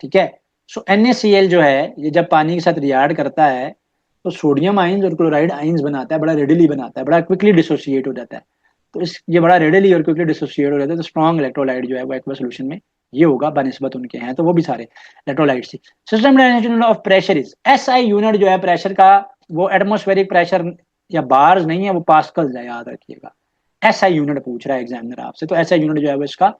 Speaker 2: ठीक है, सो NaCl जो है ये जब पानी के साथ रिएक्ट करता है तो सोडियम आइंस और क्लोराइड आइंस बनाता है, बड़ा रेडिली बनाता है, बड़ा क्विकली डिसोसिएट हो जाता है। तो इस ये बड़ा रेडिली और क्विकली डिसोसिएट हो जाता है, तो स्ट्रॉन्ग इलेक्ट्रोलाइट जो है वो एक्वस सॉल्यूशन में ये होगा बनिस्बत उनके। हैं तो वो भी सारे electrolytes he. System unit of pressure is SI unit जो है प्रेशर का, वो एटमोस्फेरिक प्रेशर या बार्स नहीं है, वो पास्कल्स है, याद रखिएगा। SI यूनिट पूछ रहा है एग्जामिनर आपसे, तो SI यूनिट जो है वो इसका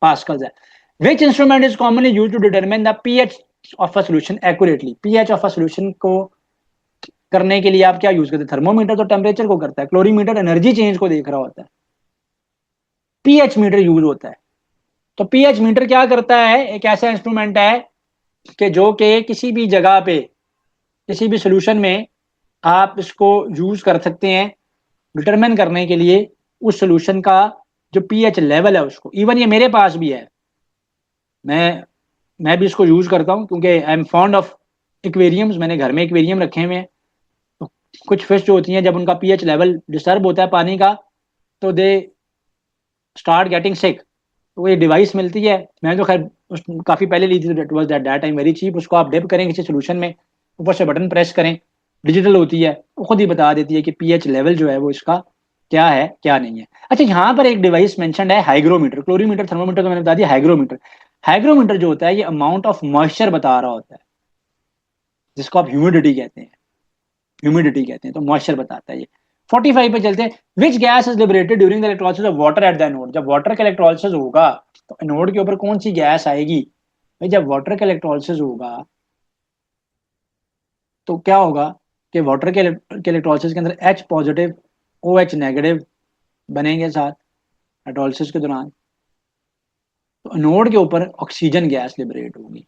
Speaker 2: पास्कल्स है। Which instrument is commonly used to determine the pH of a solution accurately? pH of a solution को करने के लिए आप क्या यूज करते हैं? थर्मोमीटर तो टेम्परेचर को करता है, क्लोरीमीटर एनर्जी चेंज को देख रहा होता है, पीएच मीटर यूज होता है। तो पीएच मीटर क्या करता है? एक ऐसा इंस्ट्रूमेंट है कि जो कि किसी भी जगह पे, किसी भी सोल्यूशन में आप इसको यूज कर सकते हैं डिटरमिन करने के लिए उस सोल्यूशन का जो पीएच लेवल है उसको। इवन ये मेरे पास भी है, मैं मैं भी इसको यूज करता हूँ क्योंकि I am fond of aquariums. मैंने घर में एक्वेरियम रखे हुए हैं, तो कुछ फिश जो होती हैं जब उनका पीएच लेवल डिस्टर्ब होता है पानी का, तो दे स्टार्ट गेटिंग सिक। तो वो एक डिवाइस मिलती है, मैंने तो खैर काफी पहले ली थी, that was that time very cheap. उसको आप डिप करें किसी सोल्यूशन में, ऊपर से बटन प्रेस करें, डिजिटल होती है, वो खुद ही बता देती है कि पीएच लेवल जो है वो इसका क्या है क्या नहीं है। अच्छा, यहाँ पर एक डिवाइस मेंशन्ड है हाइग्रोमीटर। क्लोरीमीटर थर्मोमीटर तो मैंने बता दिया, हाइग्रोमीटर, हाइग्रोमीटर जो होता है ये अमाउंट ऑफ मॉइस्चर बता रहा होता है, जिसको आप ह्यूमिडिटी कहते हैं, तो मॉइस्चर बताता है ये। 45 पे चलते हैं। Which gas is liberated during the electrolysis of water at the anode? जब वाटर का इलेक्ट्रोलिसिस होगा तो एनोड के ऊपर कौन सी गैस आएगी? भाई जब वाटर का इलेक्ट्रोलिसिस होगा तो क्या होगा कि वाटर के इलेक्ट्रोलिसिस के अंदर H पॉजिटिव OH नेगेटिव बनेंगे साथ हाइड्रोलिसिस के दौरान। तो एनोड के ऊपर ऑक्सीजन गैस लिबरेट होगी,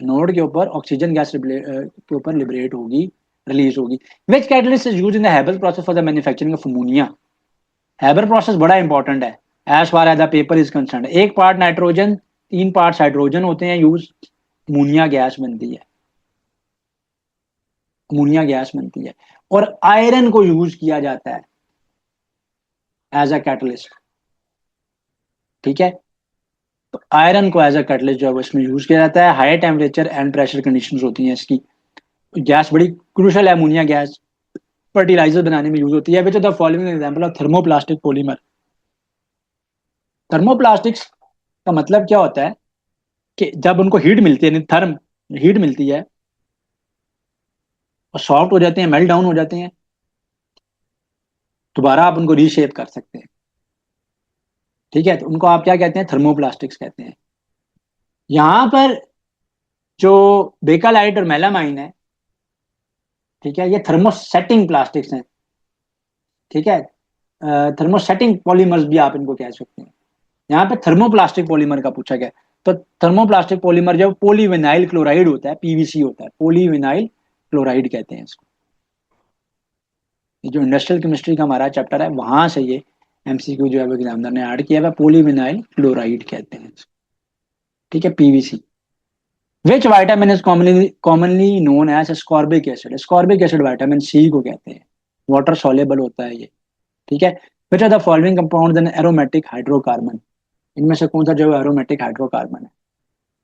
Speaker 2: एनोड के ऊपर ऑक्सीजन गैस के ऊपर लिबरेट होगी, रिलीज होगी। Which catalyst is used in the Haber process for the manufacturing of ammonia. Haber process बड़ा इंपॉर्टेंट है as far as the paper is concern. एक पार्ट नाइट्रोजन 3 पार्ट हाइड्रोजन होते हैं use, ammonia gas बनती है, ammonia gas बनती है। और आयरन को यूज किया जाता है एज अ कैटलिस्ट, ठीक है। तो आयरन को एज अ कैटलिस्ट जो है वो इसमें यूज किया जाता है। High temperature and pressure condition होती हैं इसकी। गैस बड़ी क्रूशल है अमोनिया गैस, फर्टिलाइजर बनाने में यूज होती है। Which are the following example of thermoplastic polymer. Thermoplastics का मतलब क्या होता है कि जब उनको हीट मिलती है, थर्म हीट मिलती है और सॉफ्ट हो जाते हैं, मेल्ट डाउन हो जाते हैं, दोबारा आप उनको रीशेप कर सकते हैं, ठीक है। तो उनको आप क्या कहते हैं, थर्मोप्लास्टिक्स कहते हैं। यहां पर जो बेकालाइट और मेलामाइन है, ठीक है, ये थर्मोसेटिंग प्लास्टिक्स हैं, ठीक है। थर्मोसेटिंग पॉलीमर्स भी आप इनको कह सकते हैं। यहाँ पे थर्मोप्लास्टिक पॉलीमर का पूछा गया। तो थर्मोप्लास्टिक पॉलीमर जो पॉलीविनाइल क्लोराइड होता है, पीवीसी होता है, पॉलीविनाइल क्लोराइड कहते हैं इसको। ये जो इंडस्ट्रियल केमिस्ट्री का हमारा चैप्टर है वहां से ये एमसीक्यू जो है वो एग्जामिनर ने ऐड किया है, पॉलीविनाइल क्लोराइड कहते हैं इसको, ठीक है, PVC. Which vitamin is commonly known as ascorbic acid. Ascorbic acid vitamin C को कहते हैं, वाटर सॉल्युबल होता है ये, ठीक है। Which are the following compounds in aromatic hydrocarbon. इनमें से कौन सा जो एरोमेटिक हाइड्रोकार्बन है।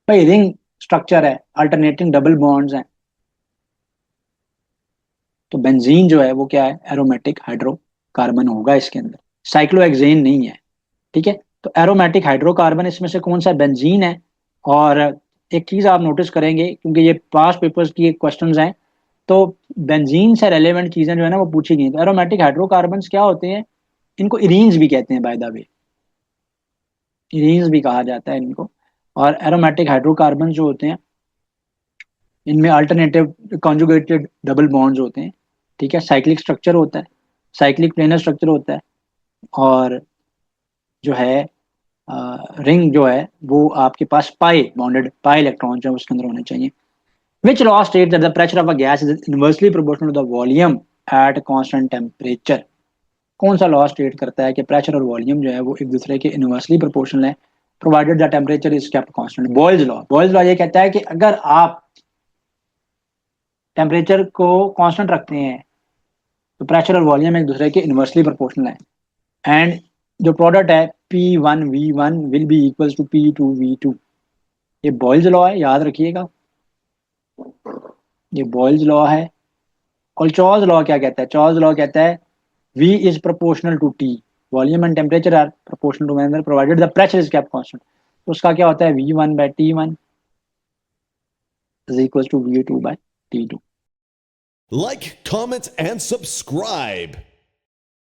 Speaker 2: भाई रिंग स्ट्रक्चर है, अल्टरनेटिंग डबल बॉन्ड्स हैं, तो बेंजीन जो है वो क्या है, एरोमेटिक हाइड्रोकार्बन होगा इसके अंदर, साइक्लोहेक्सेन नहीं है, ठीक है। तो एरोमेटिक हाइड्रोकार्बन इसमें से कौन सा, बेंजीन है। और एक चीज आप नोटिस करेंगे क्योंकि ये पास्ट पेपर्स की क्वेश्चंस हैं, तो बेंजीन से रेलेवेंट चीजें जो है ना वो पूछी गई। तो एरोमेटिक हाइड्रोकार्बन्स क्या होते हैं, इनको इरीन्स भी कहते हैं बाय द वे, इरीन्स भी कहा जाता है इनको। और एरोमेटिक हाइड्रोकार्बन जो होते हैं इनमें अल्टरनेटिव कॉन्जुगेटेड डबल बॉन्ड्स होते हैं, ठीक है, साइक्लिक स्ट्रक्चर होता है, साइक्लिक प्लेनर स्ट्रक्चर होता है। और जो है रिंग जो है वो आपके पास पाई बॉन्डेड, पाई इलेक्ट्रॉन जो है उसके अंदर होने चाहिए। Which law state that the pressure of a gas is inversely proportional to the volume at constant temperature. कौन सा लॉ स्टेट करता है कि प्रेशर और वॉल्यूम जो है वो एक दूसरे के इनवर्सली प्रोपोर्शनल है provided the temperature is kept constant. Boyle's law, Boyle's law ये कहता है कि अगर आप टेम्परेचर को कांस्टेंट रखते हैं तो प्रेशर और वॉल्यूम एक दूसरे के इनवर्सली प्रोपोर्शनल है। एंड जो प्रोडक्ट है P1V1 will be equals to P2V2। ये बॉयल्स लॉ है, याद रखिएगा, ये बॉयल्स लॉ है। और चॉल्स लॉ क्या कहता है, चॉल्स लॉ कहता है V is proportional to T, volume and temperature are proportional to one another provided the pressure is kept constant. तो उसका क्या होता है, V1/T1 is equals to V2/T2।
Speaker 3: Like, comment, and subscribe.